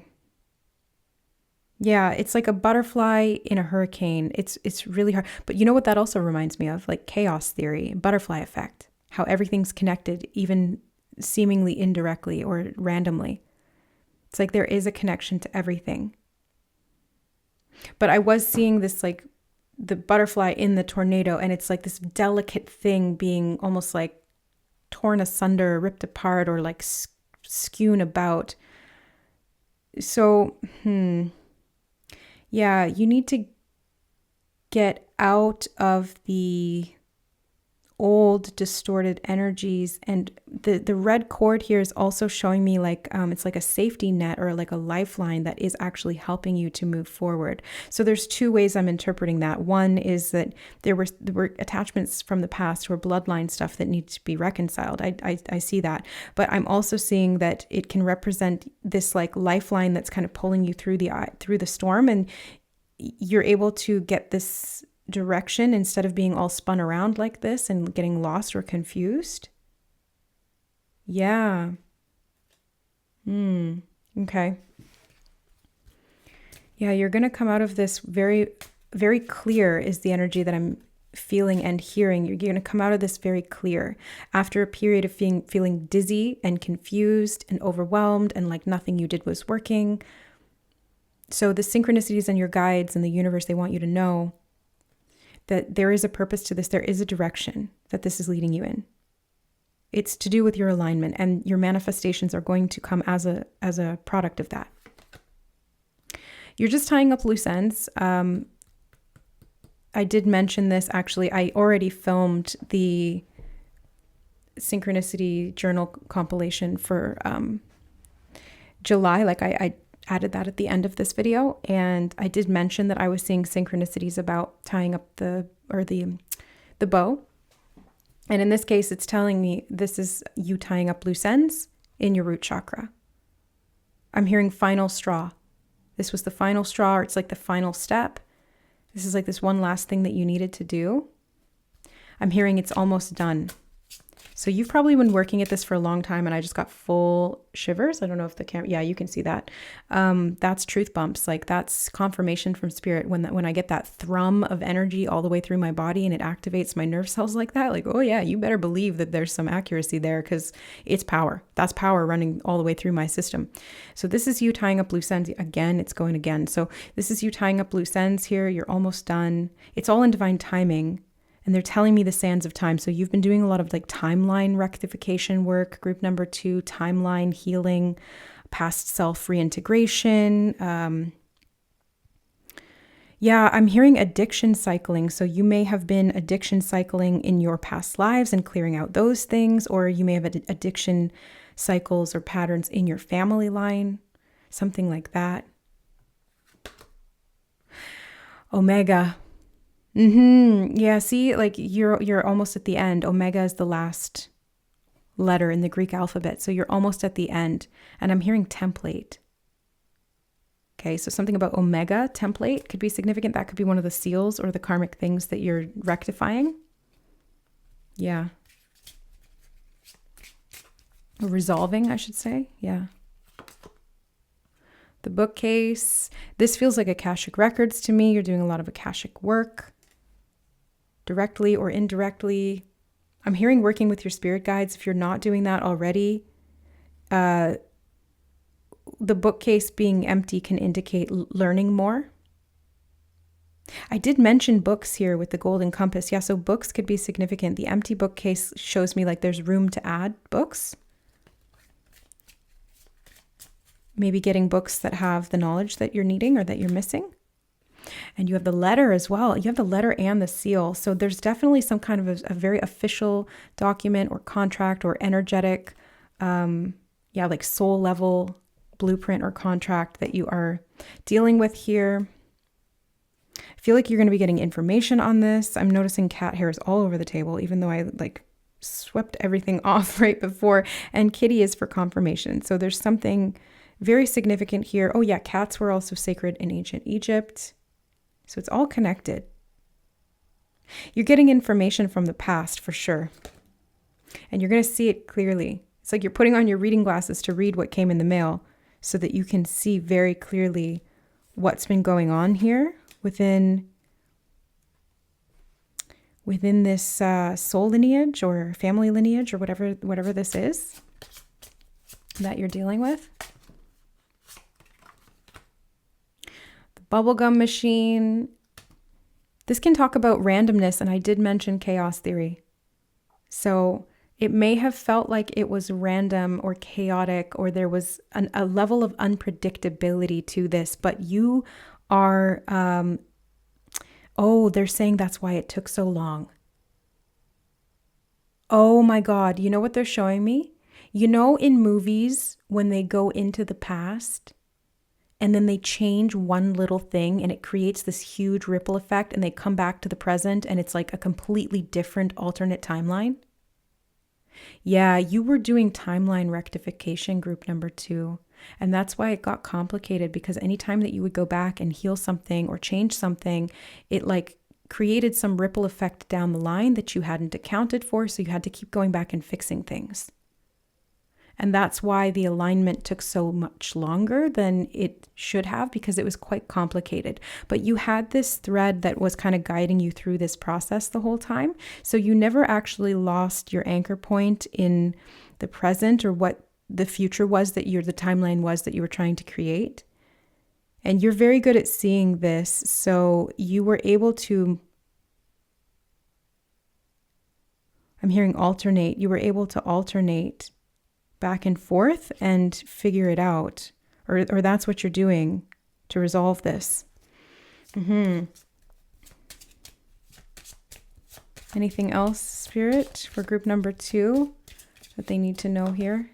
S1: Yeah, it's like a butterfly in a hurricane. It's really hard. But you know what that also reminds me of? Like chaos theory, butterfly effect. How everything's connected, even seemingly indirectly or randomly. It's like there is a connection to everything. But I was seeing this like the butterfly in the tornado, and it's like this delicate thing being almost like torn asunder, ripped apart, or like skewn about. So, yeah, you need to get out of the old distorted energies. And the red cord here is also showing me like it's like a safety net, or like a lifeline that is actually helping you to move forward. So there's 2 ways I'm interpreting that. One is that there were attachments from the past, or bloodline stuff that needs to be reconciled. I see that. But I'm also seeing that it can represent this like lifeline that's kind of pulling you through the storm, and you're able to get this direction instead of being all spun around like this and getting lost or confused. Yeah. Okay. Yeah, you're going to come out of this very, very clear is the energy that I'm feeling and hearing. You're going to come out of this very clear after a period of feeling dizzy and confused and overwhelmed and like nothing you did was working. So the synchronicities and your guides and the universe, they want you to know that there is a purpose to this. There is a direction that this is leading you in. It's to do with your alignment, and your manifestations are going to come as a product of that. You're just tying up loose ends. I did mention this, actually. I already filmed the Synchronicity Journal compilation for July. Like I added that at the end of this video. And I did mention that I was seeing synchronicities about tying up the bow. And in this case, it's telling me this is you tying up loose ends in your root chakra. I'm hearing final straw. This was the final straw, or it's like the final step. This is like this one last thing that you needed to do. I'm hearing it's almost done. So you've probably been working at this for a long time, and I just got full shivers. I don't know if the camera, yeah, you can see that. That's truth bumps. Like that's confirmation from spirit. When I get that thrum of energy all the way through my body and it activates my nerve cells like that, like, oh yeah, you better believe that there's some accuracy there because it's power. That's power running all the way through my system. So this is you tying up loose ends. Again, it's going again. So this is you tying up loose ends here. You're almost done. It's all in divine timing. And they're telling me the sands of time. So you've been doing a lot of like timeline rectification work, group number 2, timeline healing, past self reintegration. Yeah, I'm hearing addiction cycling. So you may have been addiction cycling in your past lives and clearing out those things, or you may have addiction cycles or patterns in your family line, something like that. Omega. Yeah, see, like you're almost at the end. Omega is the last letter in the Greek alphabet. So you're almost at the end. And I'm hearing template. Okay, so something about Omega, template, could be significant. That could be one of the seals or the karmic things that you're rectifying. Yeah. Or resolving, I should say. Yeah. The bookcase. This feels like Akashic records to me. You're doing a lot of Akashic work. Directly or indirectly. I'm hearing working with your spirit guides. If you're not doing that already, the bookcase being empty can indicate learning more. I did mention books here with the golden compass. Yeah, so books could be significant. The empty bookcase shows me like there's room to add books. Maybe getting books that have the knowledge that you're needing or that you're missing. And you have the letter as well. You have the letter and the seal. So there's definitely some kind of a very official document or contract or energetic, like soul level blueprint or contract that you are dealing with here. I feel like you're going to be getting information on this. I'm noticing cat hairs all over the table, even though I like swept everything off right before. And kitty is for confirmation. So there's something very significant here. Oh yeah, cats were also sacred in ancient Egypt. So it's all connected. You're getting information from the past for sure. And you're going to see it clearly. It's like you're putting on your reading glasses to read what came in the mail so that you can see very clearly what's been going on here within this soul lineage or family lineage or whatever this is that you're dealing with. Bubblegum machine. This can talk about randomness, and I did mention chaos theory. So it may have felt like it was random or chaotic, or there was a level of unpredictability to this, but you are, they're saying that's why it took so long. Oh my God, you know what they're showing me? You know, in movies, when they go into the past, and then they change one little thing and it creates this huge ripple effect and they come back to the present and it's like a completely different alternate timeline. Yeah, you were doing timeline rectification group number 2. And that's why it got complicated, because anytime that you would go back and heal something or change something, it like created some ripple effect down the line that you hadn't accounted for. So you had to keep going back and fixing things. And that's why the alignment took so much longer than it should have, because it was quite complicated. But you had this thread that was kind of guiding you through this process the whole time. So you never actually lost your anchor point in the present, or what the future was that the timeline was that you were trying to create. And you're very good at seeing this. So you were able to, I'm hearing alternate. You were able to alternate back and forth and figure it out. Or that's what you're doing to resolve this. Anything else, Spirit, for group number 2 that they need to know here?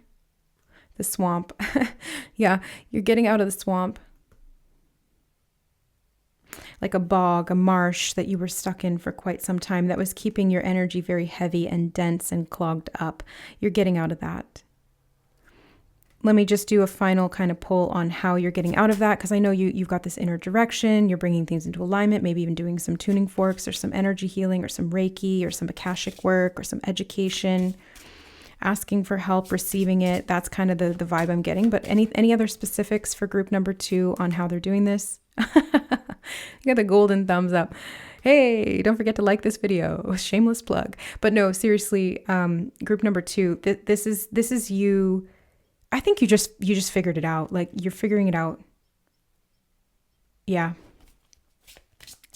S1: The swamp. Yeah, you're getting out of the swamp. Like a bog, a marsh that you were stuck in for quite some time that was keeping your energy very heavy and dense and clogged up. You're getting out of that. Let me just do a final kind of pull on how you're getting out of that, because I know you've got this inner direction. You're bringing things into alignment, maybe even doing some tuning forks or some energy healing or some Reiki or some Akashic work or some education, asking for help, receiving it. That's kind of the vibe I'm getting. But any other specifics for group number 2 on how they're doing this? You got the golden thumbs up. Hey, don't forget to like this video. Shameless plug. But no, seriously, group number 2, this is you. I think you just figured it out. Like, you're figuring it out. Yeah.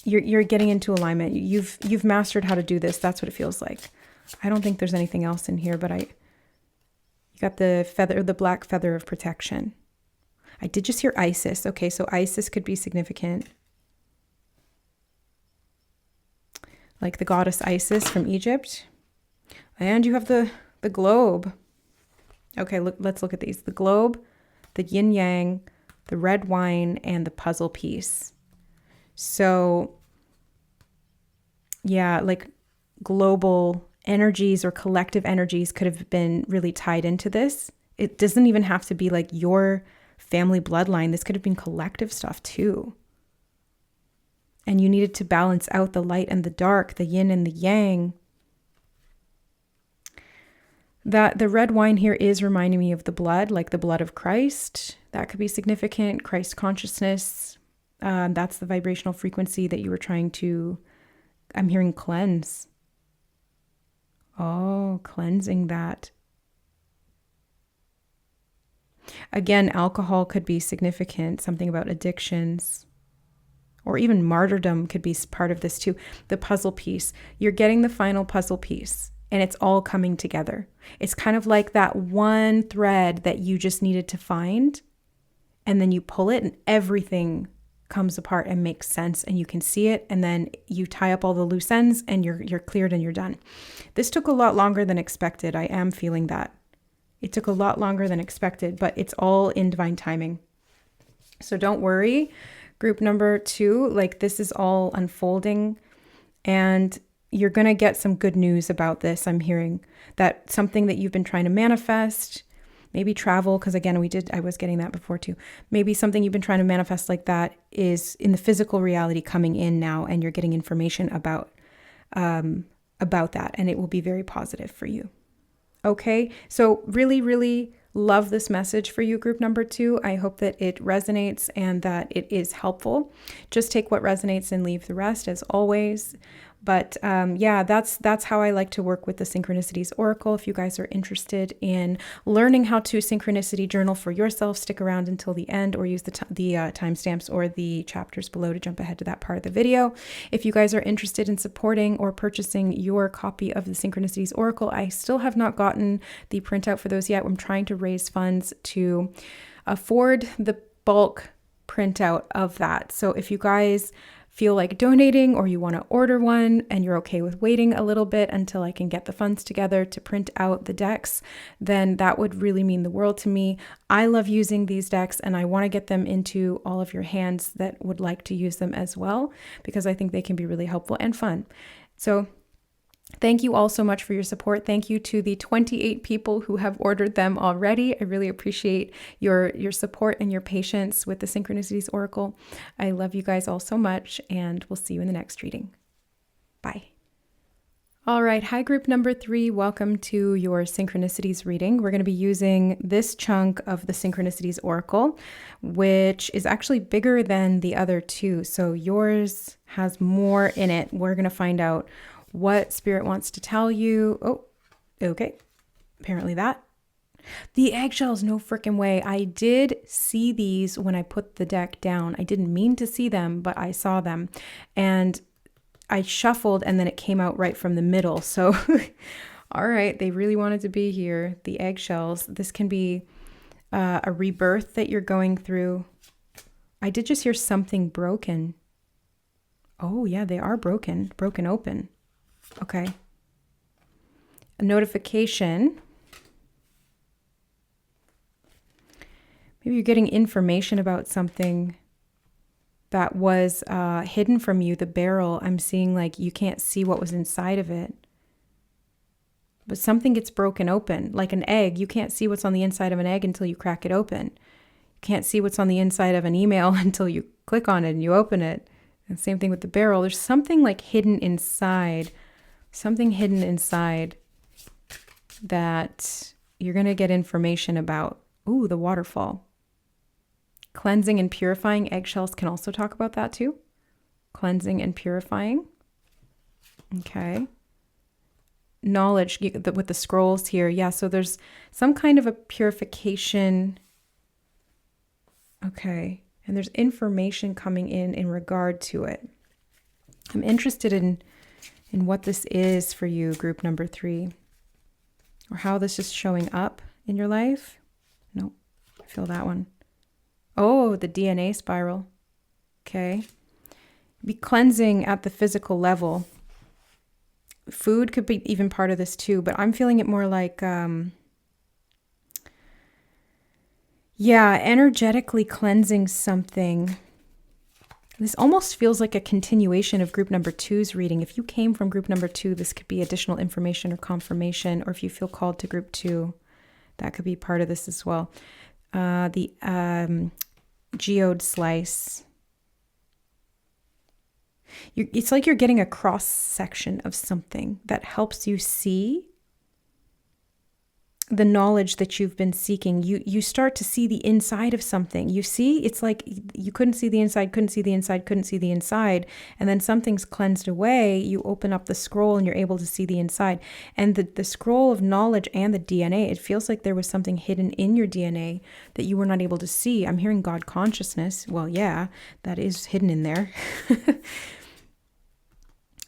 S1: You're getting into alignment. You've mastered how to do this. That's what it feels like. I don't think there's anything else in here, but you got the feather, the black feather of protection. I did just hear Isis. Okay, so Isis could be significant. Like the goddess Isis from Egypt. And you have the globe. Okay, let's look at these. The globe, the yin yang, the red wine, and the puzzle piece. So, yeah, like global energies or collective energies could have been really tied into this. It doesn't even have to be like your family bloodline. This could have been collective stuff too. And you needed to balance out the light and the dark, the yin and the yang. That the red wine here is reminding me of the blood, like the blood of Christ. That could be significant. Christ consciousness. That's the vibrational frequency that you were trying to, I'm hearing cleanse. Oh, cleansing that. Again, alcohol could be significant. Something about addictions. Or even martyrdom could be part of this too. The puzzle piece. You're getting the final puzzle piece. And it's all coming together. It's kind of like that one thread that you just needed to find. And then you pull it and everything comes apart and makes sense. And you can see it. And then you tie up all the loose ends and you're cleared and you're done. This took a lot longer than expected. I am feeling that. It took a lot longer than expected, but it's all in divine timing. So don't worry. Group number 2, like this is all unfolding. And you're going to get some good news about this. I'm hearing that something that you've been trying to manifest, maybe travel, because again, I was getting that before too. Maybe something you've been trying to manifest like that is in the physical reality coming in now, and you're getting information about that, and it will be very positive for you. Okay, so really, really love this message for you, group number 2. I hope that it resonates and that it is helpful. Just take what resonates and leave the rest, as always. But yeah, that's how I like to work with the Synchronicities Oracle. If you guys are interested in learning how to Synchronicity Journal for yourself, stick around until the end, or use the timestamps or the chapters below to jump ahead to that part of the video. If you guys are interested in supporting or purchasing your copy of the Synchronicities Oracle, I still have not gotten the printout for those yet. I'm trying to raise funds to afford the bulk printout of that. So if you guys feel like donating, or you want to order one and you're okay with waiting a little bit until I can get the funds together to print out the decks, then that would really mean the world to me. I love using these decks and I want to get them into all of your hands that would like to use them as well, because I think they can be really helpful and fun. So thank you all so much for your support. Thank you to the 28 people who have ordered them already. I really appreciate your support and your patience with the Synchronicities Oracle. I love you guys all so much, and we'll see you in the next reading. Bye. All right. Hi, group number 3. Welcome to your Synchronicities reading. We're going to be using this chunk of the Synchronicities Oracle, which is actually bigger than the other two. So yours has more in it. We're going to find out what Spirit wants to tell you. Oh, okay. Apparently that. The eggshells, no freaking way. I did see these when I put the deck down. I didn't mean to see them, but I saw them. And I shuffled and then it came out right from the middle. So, all right, they really wanted to be here. The eggshells. This can be a rebirth that you're going through. I did just hear something broken. Oh, yeah, they are broken open. Okay. A notification. Maybe you're getting information about something that was hidden from you, the barrel. I'm seeing like you can't see what was inside of it. But something gets broken open, like an egg. You can't see what's on the inside of an egg until you crack it open. You can't see what's on the inside of an email until you click on it and you open it. And same thing with the barrel. There's something like hidden inside, that you're going to get information about. Ooh, the waterfall. Cleansing and purifying. Eggshells can also talk about that too. Cleansing and purifying. Okay. Knowledge with the scrolls here. Yeah, so there's some kind of a purification. Okay. And there's information coming in regard to it. I'm interested in what this is for you, group number 3. Or how this is showing up in your life. Nope. I feel that one. Oh, the DNA spiral. Okay. Be cleansing at the physical level. Food could be even part of this too, but I'm feeling it more like, energetically cleansing something. This almost feels like a continuation of group number 2's reading. If you came from group number 2, this could be additional information or confirmation, or if you feel called to group 2, that could be part of this as well. The geode slice. It's like you're getting a cross section of something that helps you see the knowledge that you've been seeking. You start to see the inside of something. You see, it's like you couldn't see the inside, couldn't see the inside, and then something's cleansed away. You open up the scroll and you're able to see the inside. And the scroll of knowledge and the DNA, it feels like there was something hidden in your DNA that you were not able to see. I'm hearing God consciousness. Well, yeah, that is hidden in there.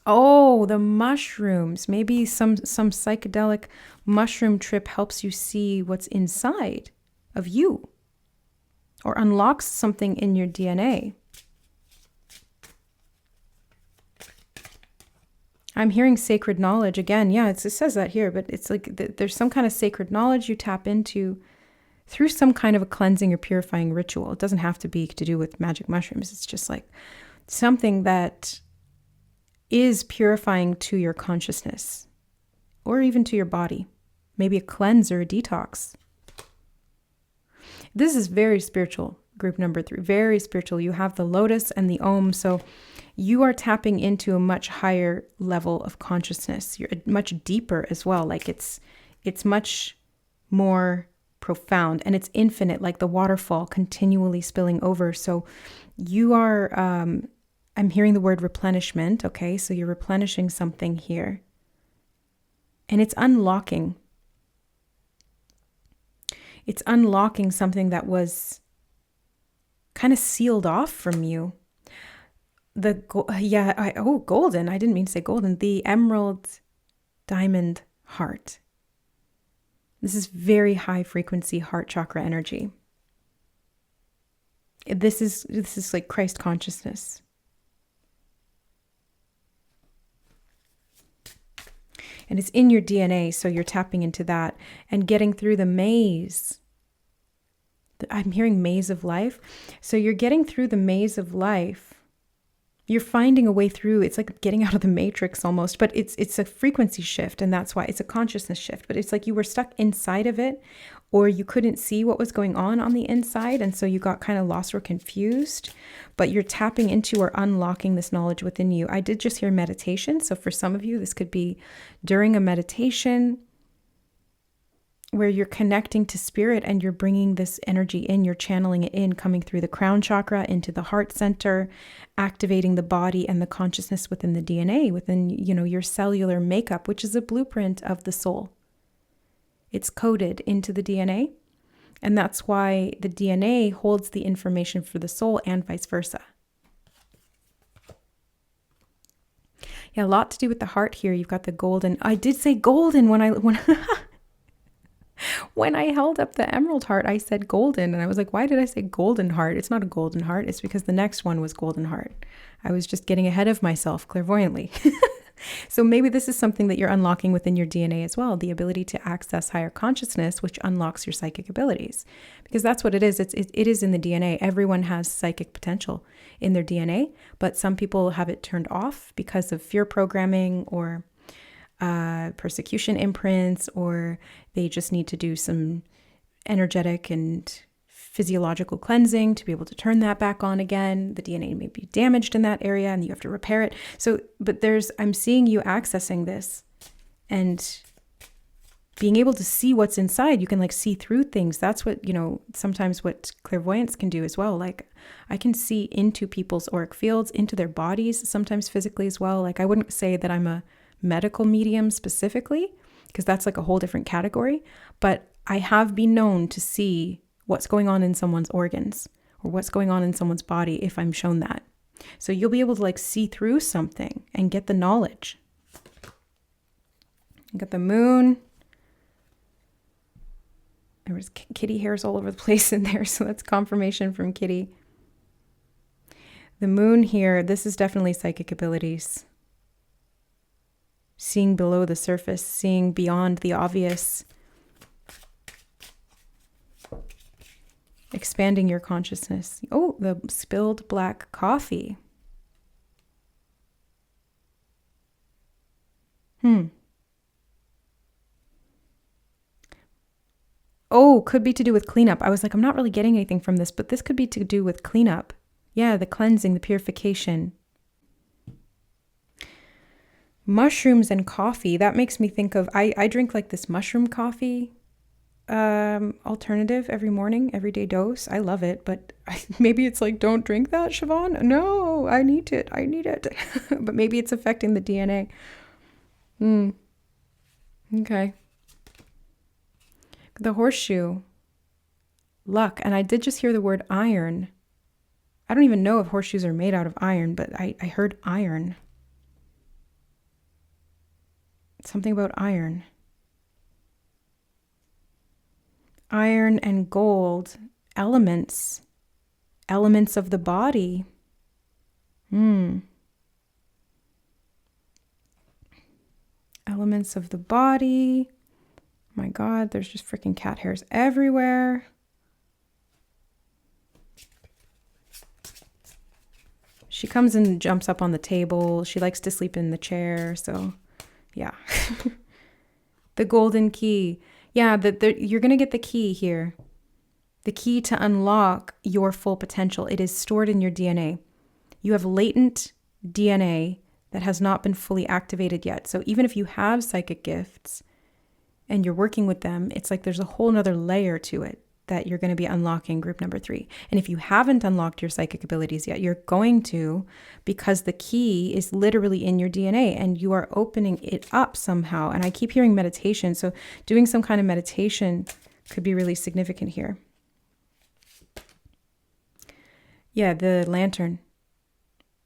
S1: Oh, the mushrooms. Maybe some psychedelic mushroom trip helps you see what's inside of you or unlocks something in your DNA. I'm hearing sacred knowledge again. Yeah, it says that here, but it's like there's some kind of sacred knowledge you tap into through some kind of a cleansing or purifying ritual. It doesn't have to be to do with magic mushrooms. It's just like something that is purifying to your consciousness or even to your body. Maybe a cleanse or a detox. This is very spiritual, group number 3. Very spiritual. You have the lotus and the om. So you are tapping into a much higher level of consciousness. You're much deeper as well. Like it's much more profound and it's infinite, like the waterfall continually spilling over. So you are, I'm hearing the word replenishment. Okay. So you're replenishing something here and it's unlocking. It's unlocking something that was kind of sealed off from you. Golden. I didn't mean to say golden. The emerald diamond heart. This is very high frequency heart chakra energy. This is like Christ consciousness. And it's in your DNA, so you're tapping into that and getting through the maze. I'm hearing maze of life. So you're getting through the maze of life. You're finding a way through. It's like getting out of the matrix almost, but it's a frequency shift, and that's why it's a consciousness shift. But it's like you were stuck inside of it, or you couldn't see what was going on the inside, and so you got kind of lost or confused, but you're tapping into or unlocking this knowledge within you. I did just hear meditation, so for some of you, this could be during a meditation where you're connecting to spirit and you're bringing this energy in, you're channeling it in, coming through the crown chakra into the heart center, activating the body and the consciousness within the DNA, within, your cellular makeup, which is a blueprint of the soul. It's coded into the DNA, and that's why the DNA holds the information for the soul and vice versa. Yeah, a lot to do with the heart here. You've got the golden. I did say golden when when I held up the emerald heart, I said golden, and I was like, why did I say golden heart? It's not a golden heart. It's because the next one was golden heart. I was just getting ahead of myself clairvoyantly. So maybe this is something that you're unlocking within your DNA as well, the ability to access higher consciousness, which unlocks your psychic abilities. Because that's what it is. It is in the DNA. Everyone has psychic potential in their DNA, but some people have it turned off because of fear programming or persecution imprints, or they just need to do some energetic and physiological cleansing to be able to turn that back on again. The DNA may be damaged in that area and you have to repair it. So, but I'm seeing you accessing this and being able to see what's inside. You can see through things. That's what, sometimes what clairvoyance can do as well. I can see into people's auric fields, into their bodies, sometimes physically as well. I wouldn't say that I'm a medical medium specifically, because that's a whole different category, but I have been known to see what's going on in someone's organs or what's going on in someone's body if I'm shown that. So you'll be able to see through something and get the knowledge. You got the moon. There was kitty hairs all over the place in there, so that's confirmation from Kitty. The moon here, this is definitely psychic abilities. Seeing below the surface, seeing beyond the obvious. Expanding your consciousness. Oh, the spilled black coffee. Oh, could be to do with cleanup. I was like, I'm not really getting anything from this, but this could be to do with cleanup. Yeah, the cleansing, the purification. Mushrooms and coffee. That makes me think of, I drink this mushroom coffee alternative every morning, everyday dose. I love it, but maybe it's don't drink that, Siobhan. No, I need it. But maybe it's affecting the DNA. Okay. The horseshoe. Luck. And I did just hear the word iron. I don't even know if horseshoes are made out of iron, but I heard iron. Something about iron. Iron and gold, elements of the body. Elements of the body. My God, there's just freaking cat hairs everywhere. She comes and jumps up on the table. She likes to sleep in the chair, so yeah. The golden key. Yeah, you're going to get the key here. The key to unlock your full potential. It is stored in your DNA. You have latent DNA that has not been fully activated yet. So even if you have psychic gifts and you're working with them, it's there's a whole nother layer to it that you're going to be unlocking, group number 3. And if you haven't unlocked your psychic abilities yet, you're going to, because the key is literally in your DNA and you are opening it up somehow. And I keep hearing meditation. So doing some kind of meditation could be really significant here. Yeah, the lantern.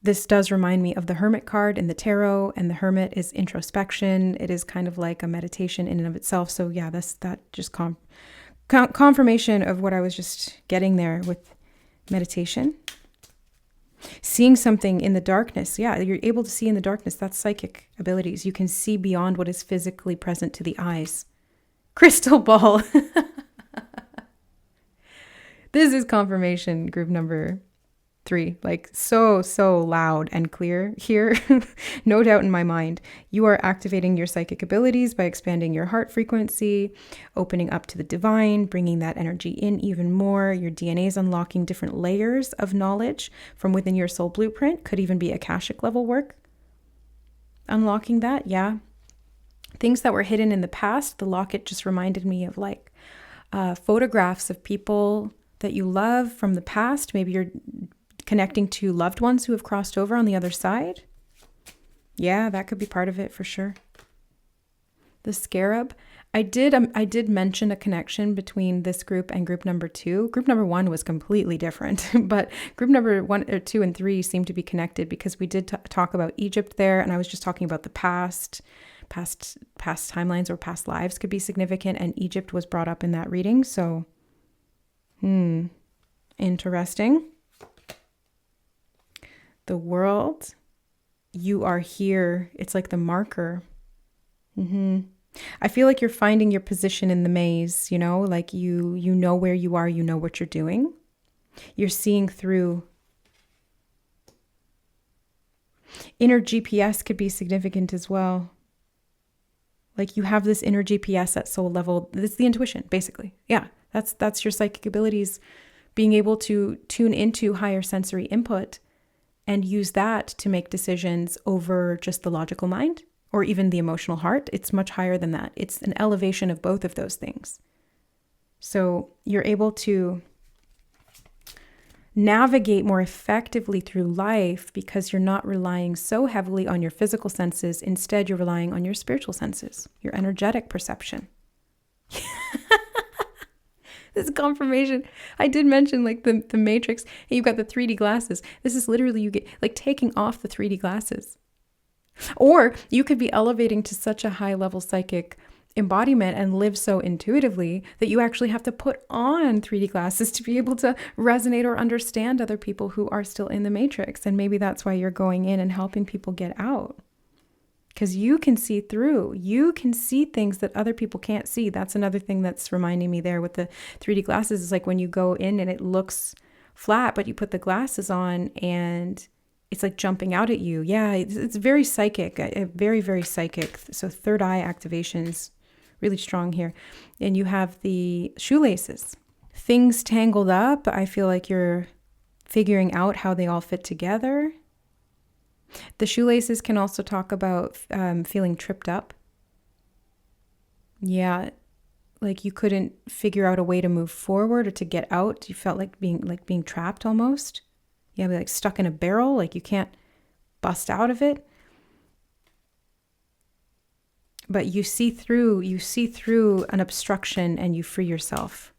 S1: This does remind me of the Hermit card in the tarot, and the Hermit is introspection. It is kind of like a meditation in and of itself. So yeah, that just confirmation of what I was just getting there with meditation. Seeing something in the darkness. Yeah, you're able to see in the darkness. That's psychic abilities. You can see beyond what is physically present to the eyes. Crystal ball. This is confirmation, group number 3, like so loud and clear here. No doubt in my mind. You are activating your psychic abilities by expanding your heart frequency, opening up to the divine, bringing that energy in even more. Your DNA is unlocking different layers of knowledge from within your soul blueprint. Could even be Akashic level work. Unlocking that, yeah. Things that were hidden in the past. The locket just reminded me of like photographs of people that you love from the past. Maybe you're connecting to loved ones who have crossed over on the other side. Yeah, that could be part of it for sure. The scarab. I did mention a connection between this group and group number 2. Group number 1 was completely different, but group number 1 or 2 and 3 seem to be connected because we did talk about Egypt there, and I was just talking about the past timelines or past lives could be significant, and Egypt was brought up in that reading. So, interesting. The world, you are here. It's like the marker. I feel like you're finding your position in the maze, you know, like you know where you are, you know what you're doing. You're seeing through. Inner GPS could be significant as well. Like you have this inner GPS at soul level. It's the intuition, basically. Yeah, that's your psychic abilities, being able to tune into higher sensory input and use that to make decisions over just the logical mind or even the emotional heart. It's much higher than that. It's an elevation of both of those things. So you're able to navigate more effectively through life because you're not relying so heavily on your physical senses. Instead, you're relying on your spiritual senses, your energetic perception. This is confirmation. I did mention like the matrix. Hey, you've got the 3D glasses. This is literally you get like taking off the 3D glasses. Or you could be elevating to such a high level psychic embodiment and live so intuitively that you actually have to put on 3D glasses to be able to resonate or understand other people who are still in the matrix. And maybe that's why you're going in and helping people get out. Because you can see through. You can see things that other people can't see. That's another thing that's reminding me there with the 3D glasses is like when you go in and it looks flat, but you put the glasses on and it's like jumping out at you. Yeah, it's very psychic, very, very psychic. So third eye activations, really strong here. And you have the shoelaces. Things tangled up. I feel like you're figuring out how they all fit together. The shoelaces can also talk about feeling tripped up. Yeah, like you couldn't figure out a way to move forward or to get out. You felt like being trapped almost. Yeah, like stuck in a barrel, like you can't bust out of it. But you see through an obstruction and you free yourself.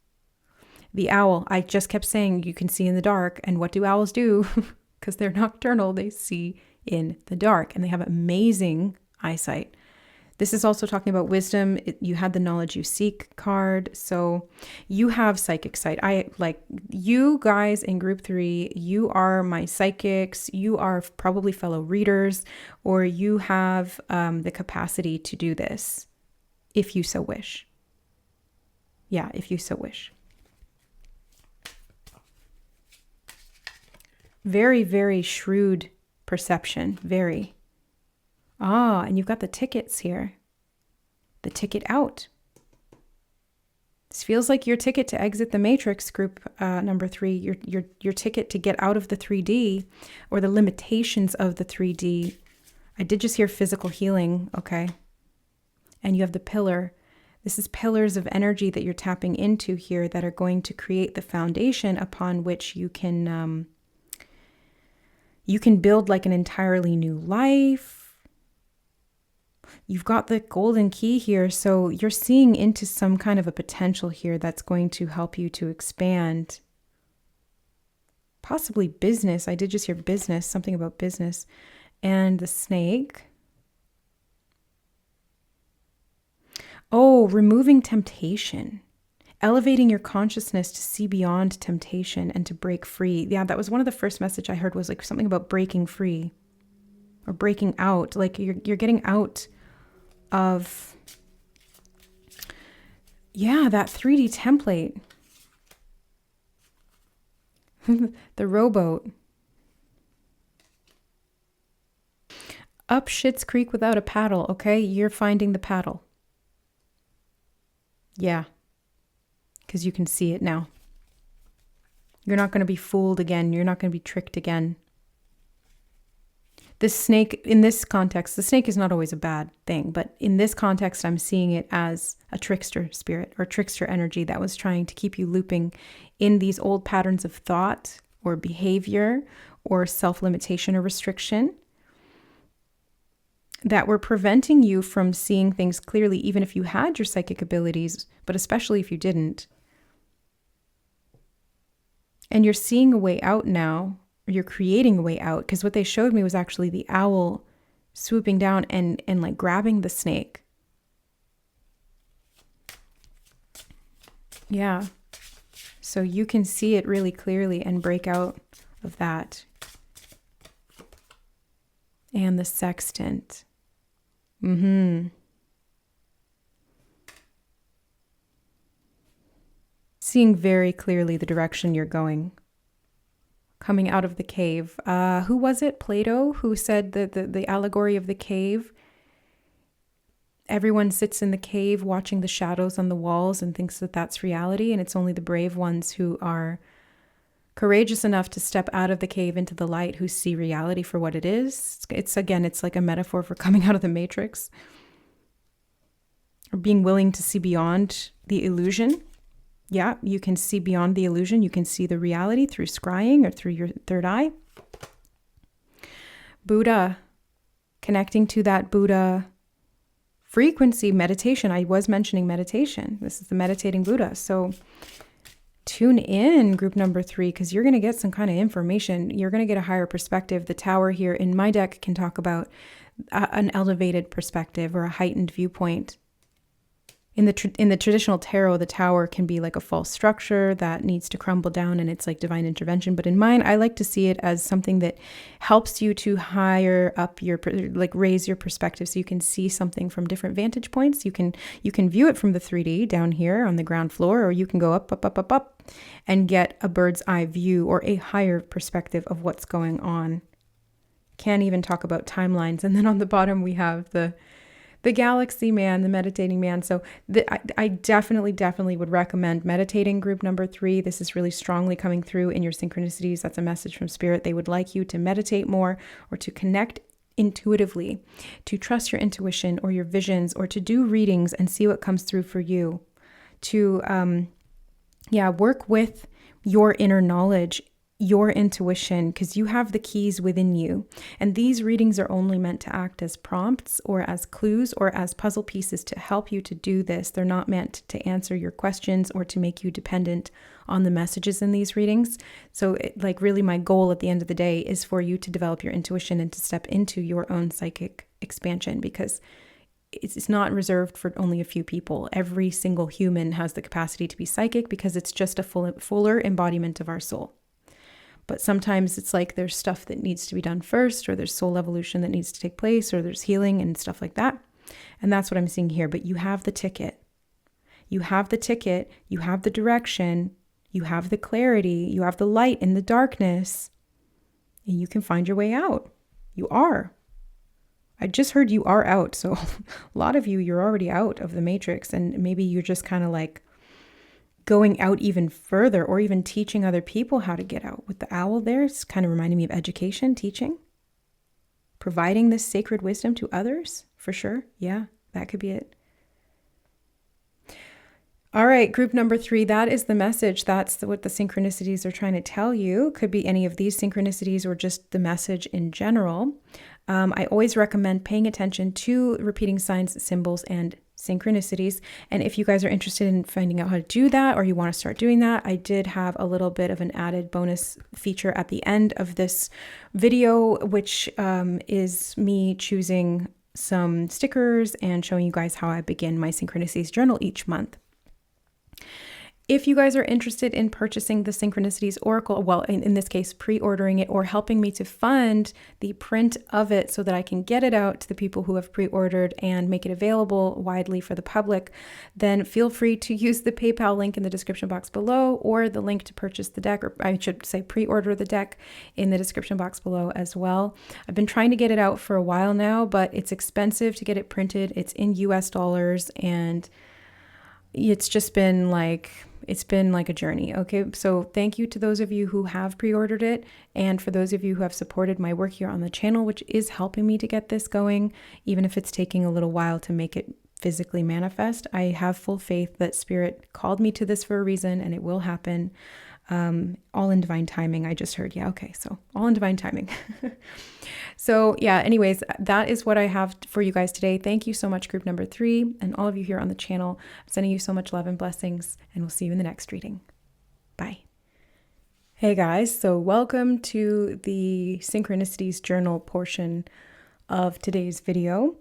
S1: The owl, I just kept saying you can see in the dark. And what do owls do? Because they're nocturnal, they see in the dark and they have amazing eyesight. This is also talking about wisdom. You had the knowledge you seek card. So you have psychic sight. I like you guys in group 3, you are my psychics. You are probably fellow readers, or you have the capacity to do this if you so wish. Yeah, if you so wish. Very, very shrewd perception. Very. Ah, and you've got the tickets here. The ticket out. This feels like your ticket to exit the matrix, group number 3. Your ticket to get out of the 3D or the limitations of the 3D. I did just hear physical healing, okay? And you have the pillar. This is pillars of energy that you're tapping into here that are going to create the foundation upon which you can build like an entirely new life. You've got the golden key here, so you're seeing into some kind of a potential here that's going to help you to expand. Possibly business. I did just hear business, something about business. And the snake. Oh, removing temptation. Elevating your consciousness to see beyond temptation and to break free. Yeah, that was one of the first message I heard was like something about breaking free or breaking out. Like you're getting out of, yeah, that 3D template. The rowboat. up Schitt's Creek without a paddle, okay? You're finding the paddle. Yeah, because you can see it now. You're not going to be fooled again. You're not going to be tricked again. This snake, in this context, the snake is not always a bad thing, but in this context, I'm seeing it as a trickster spirit or trickster energy that was trying to keep you looping in these old patterns of thought or behavior or self-limitation or restriction that were preventing you from seeing things clearly, even if you had your psychic abilities, but especially if you didn't. And you're seeing a way out now, or you're creating a way out, because what they showed me was actually the owl swooping down and like grabbing the snake. Yeah. So you can see it really clearly and break out of that. And the sextant. Seeing very clearly the direction you're going. Coming out of the cave. Who was it? Plato, who said that the allegory of the cave. Everyone sits in the cave watching the shadows on the walls and thinks that that's reality. And it's only the brave ones who are courageous enough to step out of the cave into the light who see reality for what it is. It's like a metaphor for coming out of the matrix. Or being willing to see beyond the illusion. Yeah, you can see beyond the illusion. You can see the reality through scrying or through your third eye. Buddha, connecting to that Buddha frequency, meditation. I was mentioning meditation. This is the meditating Buddha. So tune in, group number 3, because you're going to get some kind of information. You're going to get a higher perspective. The tower here in my deck can talk about an elevated perspective or a heightened viewpoint. In the traditional tarot, the tower can be like a false structure that needs to crumble down and it's like divine intervention. But in mine, I like to see it as something that helps you to higher up raise your perspective so you can see something from different vantage points. You can view it from the 3D down here on the ground floor, or you can go up and get a bird's eye view or a higher perspective of what's going on. Can't even talk about timelines. And then on the bottom, we have the galaxy man, the meditating man. So I definitely would recommend meditating, group number 3. This is really strongly coming through in your synchronicities. That's a message from Spirit. They would like you to meditate more or to connect intuitively, to trust your intuition or your visions, or to do readings and see what comes through for you. To, work with your inner knowledge, your intuition, because you have the keys within you. And these readings are only meant to act as prompts or as clues or as puzzle pieces to help you to do this. They're not meant to answer your questions or to make you dependent on the messages in these readings. So really my goal at the end of the day is for you to develop your intuition and to step into your own psychic expansion, because it's not reserved for only a few people. Every single human has the capacity to be psychic because it's just a fuller embodiment of our soul. But sometimes it's like there's stuff that needs to be done first, or there's soul evolution that needs to take place, or there's healing and stuff like that. And that's what I'm seeing here. But you have the ticket. You have the ticket. You have the direction. You have the clarity. You have the light in the darkness. And you can find your way out. You are. I just heard you are out. So a lot of you, you're already out of the matrix. And maybe you're just kind of like going out even further, or even teaching other people how to get out. With the owl there, it's kind of reminding me of education, teaching, providing this sacred wisdom to others, for sure. Yeah, that could be it. All right, group number 3, that is the message. That's what the synchronicities are trying to tell you. Could be any of these synchronicities or just the message in general. I always recommend paying attention to repeating signs, symbols, and synchronicities. And if you guys are interested in finding out how to do that, or you want to start doing that, I did have a little bit of an added bonus feature at the end of this video, which is me choosing some stickers and showing you guys how I begin my Synchronicities journal each month. If you guys are interested in purchasing the Synchronicities Oracle, well, in this case, pre-ordering it or helping me to fund the print of it so that I can get it out to the people who have pre-ordered and make it available widely for the public, then feel free to use the PayPal link in the description box below, or the link to purchase the deck, or I should say pre-order the deck, in the description box below as well. I've been trying to get it out for a while now, but it's expensive to get it printed. It's in US dollars, and it's just been like a journey. Okay, so thank you to those of you who have pre-ordered it, and for those of you who have supported my work here on the channel, which is helping me to get this going, even if it's taking a little while to make it physically manifest. I have full faith that Spirit called me to this for a reason, and it will happen. All in divine timing. I just heard, yeah, okay, so all in divine timing. So yeah, anyways, that is what I have for you guys today. Thank you so much, group number 3, and all of you here on the channel. I'm sending you so much love and blessings, and we'll see you in the next reading. Bye. Hey guys, so welcome to the Synchronicities Journal portion of today's video.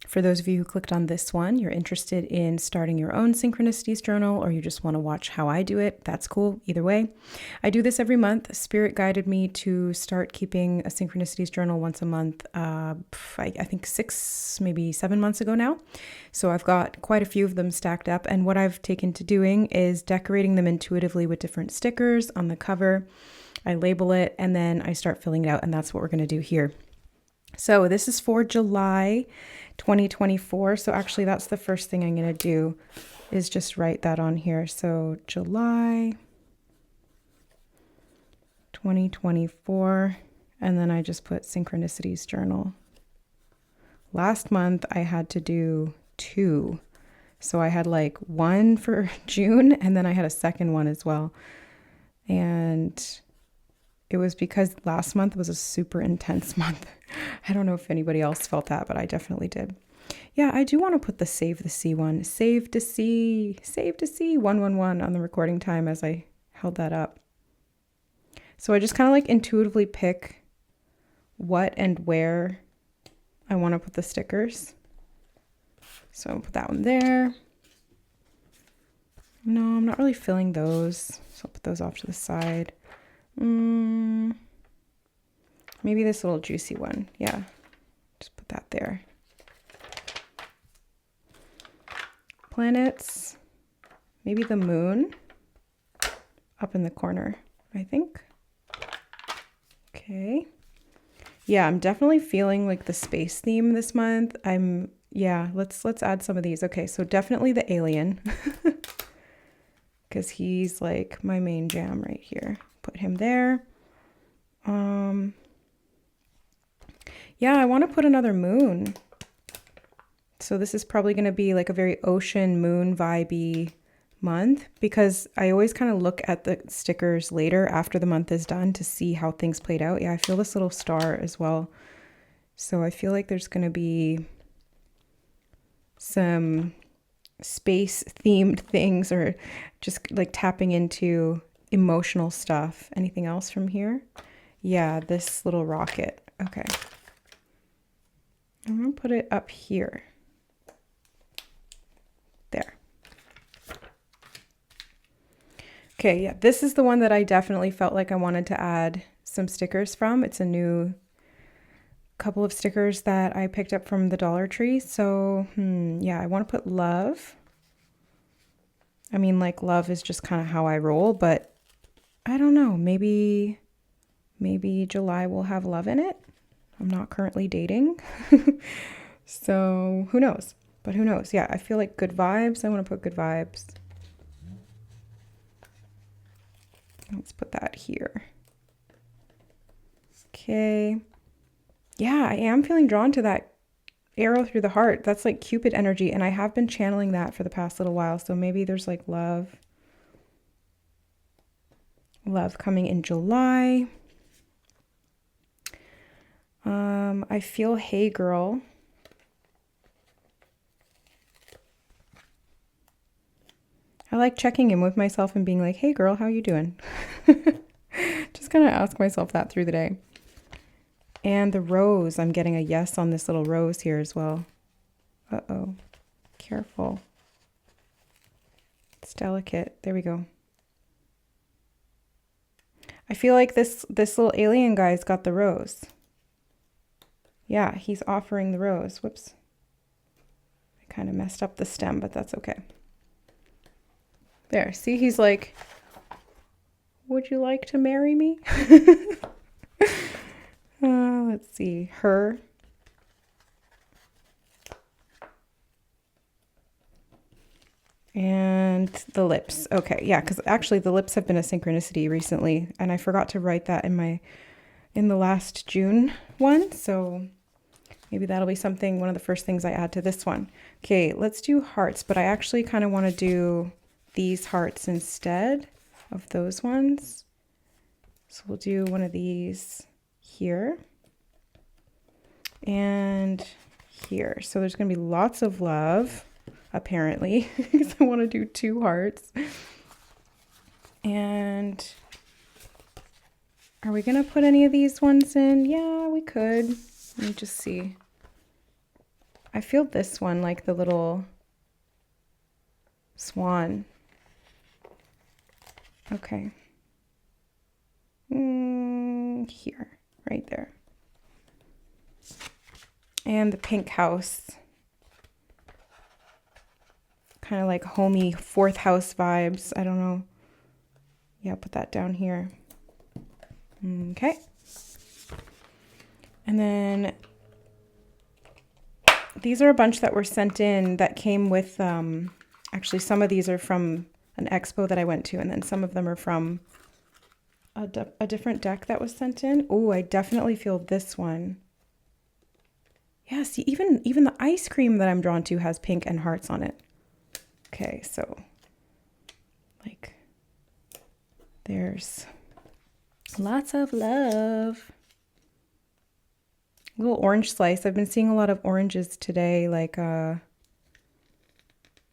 S1: For those of you who clicked on this one, you're interested in starting your own Synchronicities Journal, or you just want to watch how I do it, that's cool. Either way, I do this every month. Spirit guided me to start keeping a Synchronicities Journal once a month, I think 6, maybe 7 months ago now. So I've got quite a few of them stacked up, and what I've taken to doing is decorating them intuitively with different stickers on the cover. I label it, and then I start filling it out, and that's what we're going to do here. So this is for July 2024. So actually that's the first thing I'm going to do, is just write that on here. So July 2024, and then I just put Synchronicities Journal. Last month I had to do 2. So I had like 1 for June, and then I had a second one as well. And it was because last month was a super intense month. I don't know if anybody else felt that, but I definitely did. Yeah, I do want to put the Save the Sea one. Save to See 111 on the recording time as I held that up. So I just kind of like intuitively pick what and where I want to put the stickers. So I'll put that one there. No, I'm not really filling those. So I'll put those off to the side. Maybe this little juicy one. Yeah, just put that there. Planets, maybe the moon up in the corner, I think. Okay. Yeah, I'm definitely feeling like the space theme this month. Let's add some of these. Okay, so definitely the alien, because he's like my main jam right here. Put him there. Yeah, I want to put another moon. So this is probably going to be like a very ocean moon vibey month, because I always kind of look at the stickers later after the month is done to see how things played out. Yeah, I feel this little star as well. So I feel like there's going to be some space themed things, or just like tapping into emotional stuff. Anything else from here? Yeah, this little rocket. Okay. I'm going to put it up here. There. Okay, yeah, this is the one that I definitely felt like I wanted to add some stickers from. It's a new couple of stickers that I picked up from the Dollar Tree. So, yeah, I want to put love. I mean, like, love is just kind of how I roll, but I don't know. Maybe July will have love in it. I'm not currently dating. So who knows? But who knows? Yeah, I feel like good vibes. I want to put good vibes. Let's put that here. Okay. Yeah, I am feeling drawn to that arrow through the heart. That's like Cupid energy, and I have been channeling that for the past little while. So maybe there's like love coming in July. I feel hey girl. I like checking in with myself and being like, hey girl, how you doing? Just kind of ask myself that through the day. And the rose, I'm getting a yes on this little rose here as well. Uh-oh, careful. It's delicate. There we go. I feel like this little alien guy's got the rose. Yeah, he's offering the rose. Whoops. I kind of messed up the stem, but that's okay. There, see, he's like, would you like to marry me? Let's see, her. And the lips. Okay, yeah, because actually the lips have been a synchronicity recently, and I forgot to write that in the last June one, so maybe that'll be something, one of the first things I add to this one. Okay, let's do hearts, but I actually kind of want to do these hearts instead of those ones. So we'll do one of these here and here. So there's going to be lots of love, apparently, because I want to do 2 hearts. And are we going to put any of these ones in? Yeah, we could. Let me just see. I feel this one like the little swan. Okay. Here, right there. And the pink house. Kind of like homey 4th house vibes. I don't know. Yeah, put that down here. Okay. And then these are a bunch that were sent in that came with, actually some of these are from an expo that I went to, and then some of them are from a different deck that was sent in. Oh, I definitely feel this one. Yeah, see, even the ice cream that I'm drawn to has pink and hearts on it. Okay, so like there's lots of love. A little orange slice. I've been seeing a lot of oranges today, like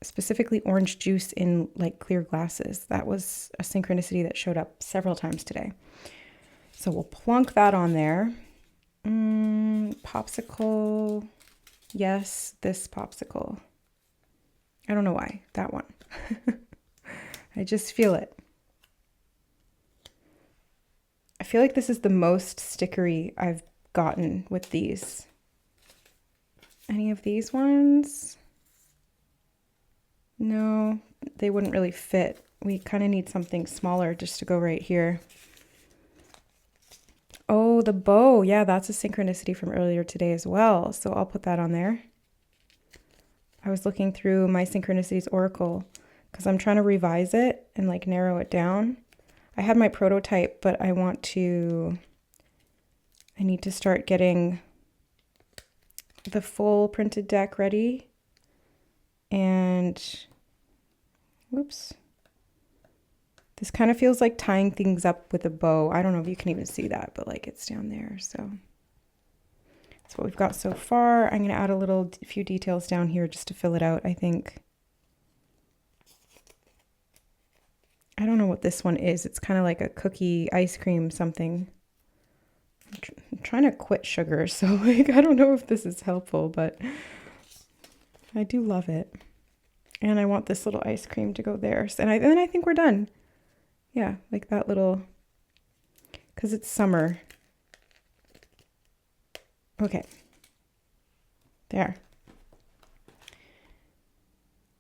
S1: specifically orange juice in like clear glasses. That was a synchronicity that showed up several times today. So we'll plunk that on there. Popsicle. Yes, this popsicle. I don't know why. That one. I just feel it. I feel like this is the most stickery I've gotten with these. Any of these ones? No, they wouldn't really fit. We kind of need something smaller just to go right here. Oh, the bow. Yeah, that's a synchronicity from earlier today as well. So I'll put that on there. I was looking through my Synchronicities Oracle because I'm trying to revise it and like narrow it down. I had my prototype, but I need to start getting the full printed deck ready. And whoops. This kind of feels like tying things up with a bow. I don't know if you can even see that, but like it's down there. So that's what we've got so far. I'm going to add a few details down here just to fill it out, I think. I don't know what this one is. It's kind of like a cookie ice cream something. I'm trying to quit sugar, so like I don't know if this is helpful, but I do love it. And I want this little ice cream to go there. And then I think we're done. Yeah, like that little, because it's summer. Okay. There.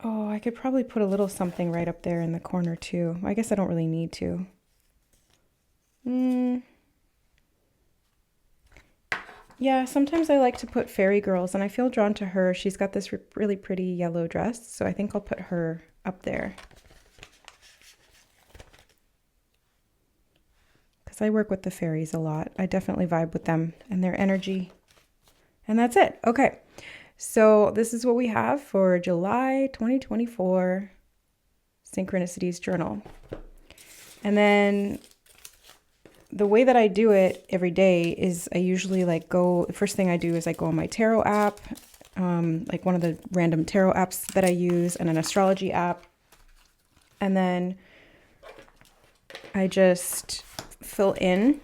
S1: Oh, I could probably put a little something right up there in the corner too. I guess I don't really need to. Yeah, sometimes I like to put Fairy Girls, and I feel drawn to her. She's got this really pretty yellow dress, so I think I'll put her up there. Because I work with the fairies a lot. I definitely vibe with them and their energy. And that's it. Okay. So this is what we have for July 2024 Synchronicities Journal. And then the way that I do it every day is I usually first thing I do is I go on my tarot app, like one of the random tarot apps that I use, and an astrology app. And then I just fill in.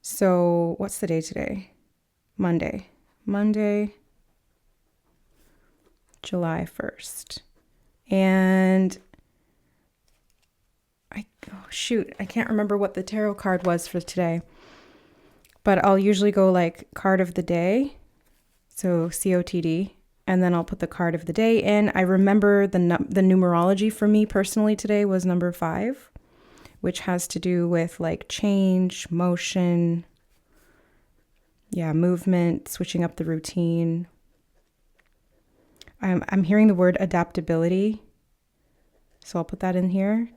S1: So what's the day today? Monday, July 1st. And I oh shoot, I can't remember what the tarot card was for today, but I'll usually go like card of the day. So COTD. And then I'll put the card of the day in. I remember the numerology for me personally today was number 5, which has to do with like change, motion, movement, switching up the routine. I'm hearing the word adaptability, so I'll put that in here.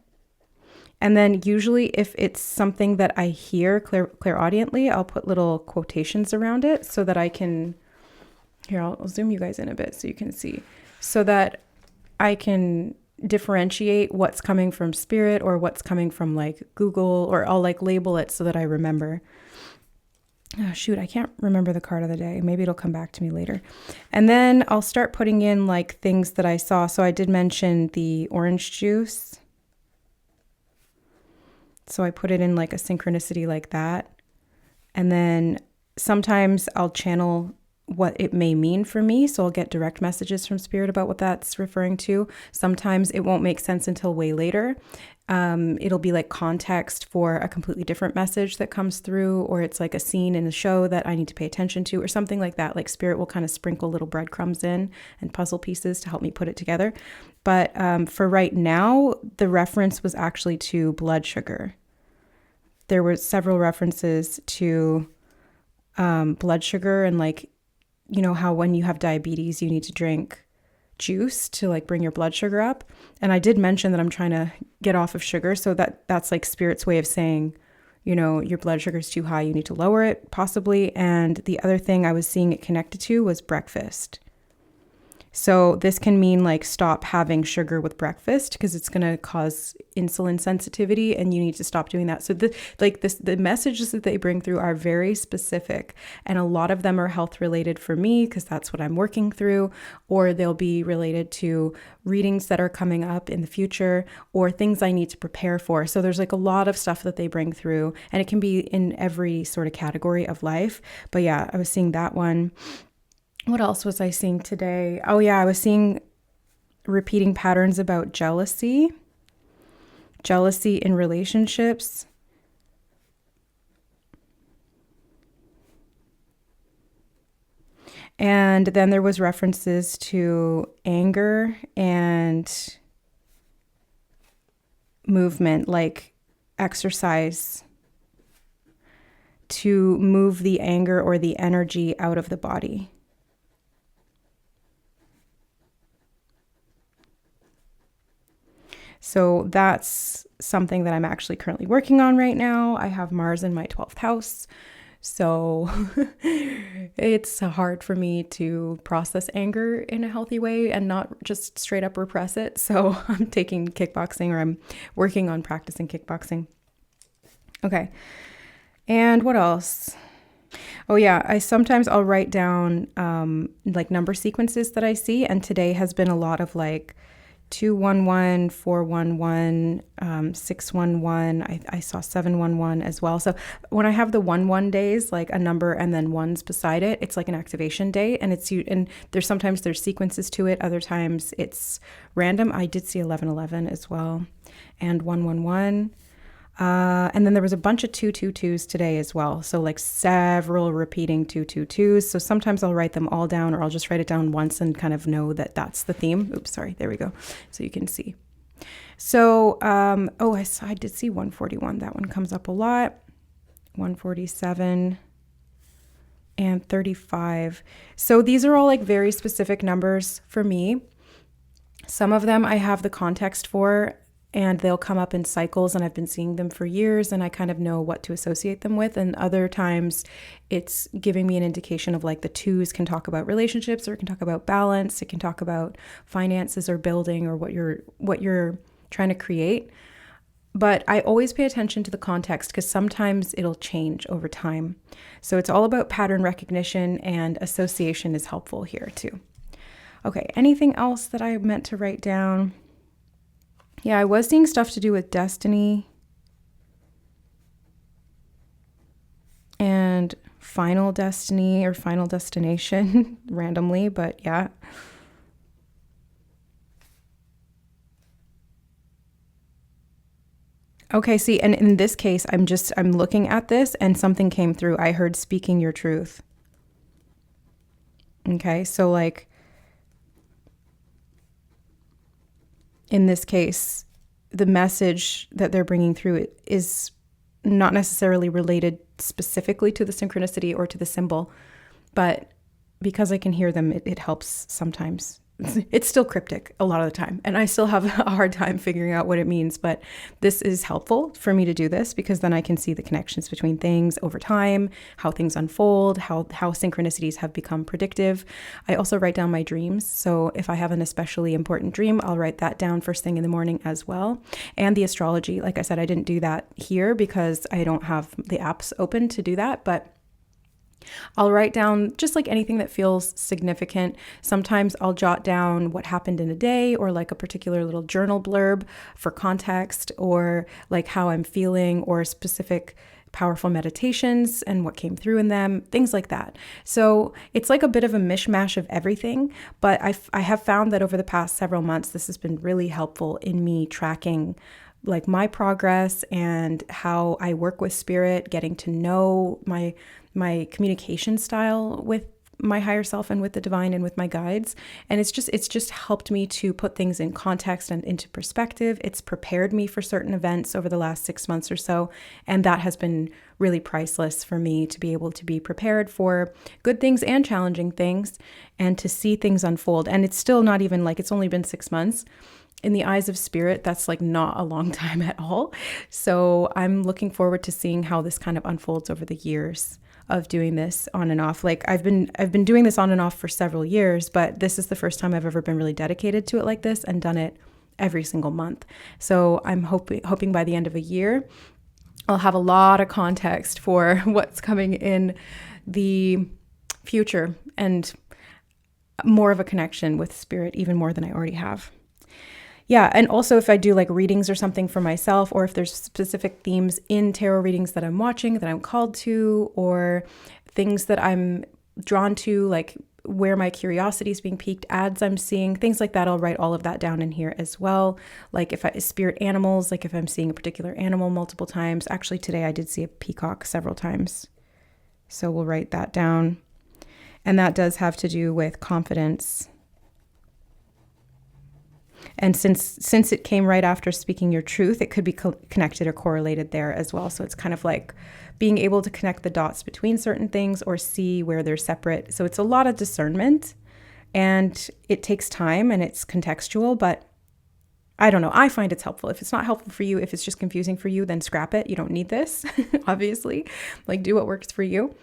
S1: And then usually if it's something that I hear clairaudiently, I'll put little quotations around it so that I can... Here, I'll zoom you guys in a bit so you can see, so that I can differentiate what's coming from spirit or what's coming from like Google, or I'll like label it so that I remember. Oh, shoot, I can't remember the card of the day. Maybe it'll come back to me later. And then I'll start putting in like things that I saw. So I did mention the orange juice. So I put it in like a synchronicity like that. And then sometimes I'll channel what it may mean for me. So I'll get direct messages from spirit about what that's referring to. Sometimes it won't make sense until way later. It'll be like context for a completely different message that comes through, or it's like a scene in the show that I need to pay attention to, or something like that. Like spirit will kind of sprinkle little breadcrumbs in and puzzle pieces to help me put it together. But for right now, the reference was actually to blood sugar. There were several references to blood sugar, and like, you know how when you have diabetes, you need to drink juice to like bring your blood sugar up. And I did mention that I'm trying to get off of sugar. So that's like spirit's way of saying, you know, your blood sugar is too high, you need to lower it possibly. And the other thing I was seeing it connected to was breakfast. So this can mean like stop having sugar with breakfast because it's going to cause insulin sensitivity and you need to stop doing that. So the messages that they bring through are very specific, and a lot of them are health related for me because that's what I'm working through, or they'll be related to readings that are coming up in the future or things I need to prepare for. So there's like a lot of stuff that they bring through, and it can be in every sort of category of life. But yeah, I was seeing that one. What else was I seeing today? Oh yeah, I was seeing repeating patterns about jealousy in relationships. And then there was references to anger and movement, like exercise to move the anger or the energy out of the body. So that's something that I'm actually currently working on right now. I have Mars in my 12th house. So it's hard for me to process anger in a healthy way and not just straight up repress it. So I'm taking kickboxing, or I'm working on practicing kickboxing. Okay. And what else? Oh yeah, I'll write down like number sequences that I see. And today has been a lot of like 211, 411, 611. I saw 711 as well. So when I have the 11 days, like a number and then ones beside it, it's like an activation day, and there's sequences to it. Other times it's random. I did see 1111 as well, and 111. And then there was a bunch of 222s today as well. So like several repeating 222s. So sometimes I'll write them all down, or I'll just write it down once and kind of know that that's the theme. Oops, sorry. There we go. So you can see. So, I did see 141. That one comes up a lot. 147 and 35. So these are all like very specific numbers for me. Some of them I have the context for, and they'll come up in cycles, and I've been seeing them for years, and I kind of know what to associate them with. And other times it's giving me an indication of like the 2s can talk about relationships, or it can talk about balance. It can talk about finances or building, or what you're trying to create. But I always pay attention to the context because sometimes it'll change over time. So it's all about pattern recognition, and association is helpful here too. Okay, anything else that I meant to write down? Yeah, I was seeing stuff to do with destiny and final destiny or final destination randomly, but yeah. Okay, see, and in this case, I'm looking at this and something came through. I heard speaking your truth. Okay, so like in this case, the message that they're bringing through is not necessarily related specifically to the synchronicity or to the symbol, but because I can hear them, it helps sometimes. It's still cryptic a lot of the time, and I still have a hard time figuring out what it means, but this is helpful for me to do this because then I can see the connections between things over time, how things unfold, how synchronicities have become predictive. I also write down my dreams, so if I have an especially important dream, I'll write that down first thing in the morning as well. And the astrology, like I said, I didn't do that here because I don't have the apps open to do that, but I'll write down just like anything that feels significant. Sometimes I'll jot down what happened in a day or like a particular little journal blurb for context or like how I'm feeling or specific powerful meditations and what came through in them, things like that. So it's like a bit of a mishmash of everything, but I have found that over the past several months, this has been really helpful in me tracking like my progress and how I work with spirit, getting to know my communication style with my higher self and with the divine and with my guides. And it's just helped me to put things in context and into perspective. It's prepared me for certain events over the last 6 months or so. And that has been really priceless for me to be able to be prepared for good things and challenging things and to see things unfold. And it's still not even like it's only been 6 months. In the eyes of spirit, that's like not a long time at all. So I'm looking forward to seeing how this kind of unfolds over the years of doing this on and off. Like I've been doing this on and off for several years, but this is the first time I've ever been really dedicated to it like this and done it every single month. So I'm hoping by the end of a year, I'll have a lot of context for what's coming in the future and more of a connection with spirit, even more than I already have. Yeah, and also if I do like readings or something for myself, or if there's specific themes in tarot readings that I'm watching, that I'm called to, or things that I'm drawn to, like where my curiosity is being piqued, ads I'm seeing, things like that, I'll write all of that down in here as well. Like spirit animals, like if I'm seeing a particular animal multiple times. Actually, today I did see a peacock several times. So we'll write that down. And that does have to do with confidence. And since it came right after speaking your truth, it could be connected or correlated there as well. So it's kind of like being able to connect the dots between certain things or see where they're separate. So it's a lot of discernment and it takes time and it's contextual, but I don't know. I find it's helpful. If it's not helpful for you, if it's just confusing for you, then scrap it. You don't need this, obviously. Like do what works for you.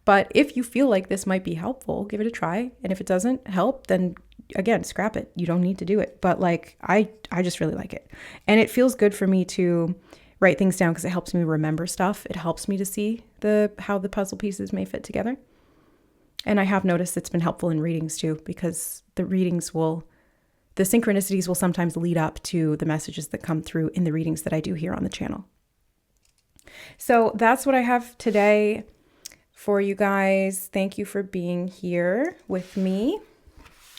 S1: But if you feel like this might be helpful, give it a try. And if it doesn't help, then again, scrap it. You don't need to do it. But like, I just really like it. And it feels good for me to write things down because it helps me remember stuff. It helps me to see how the puzzle pieces may fit together. And I have noticed it's been helpful in readings too, because the synchronicities will sometimes lead up to the messages that come through in the readings that I do here on the channel. So that's what I have today for you guys. Thank you for being here with me.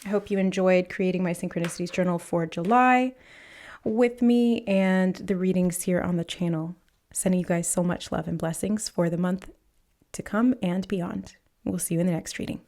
S1: I hope you enjoyed creating my Synchronicities Journal for July with me and the readings here on the channel. Sending you guys so much love and blessings for the month to come and beyond. We'll see you in the next reading.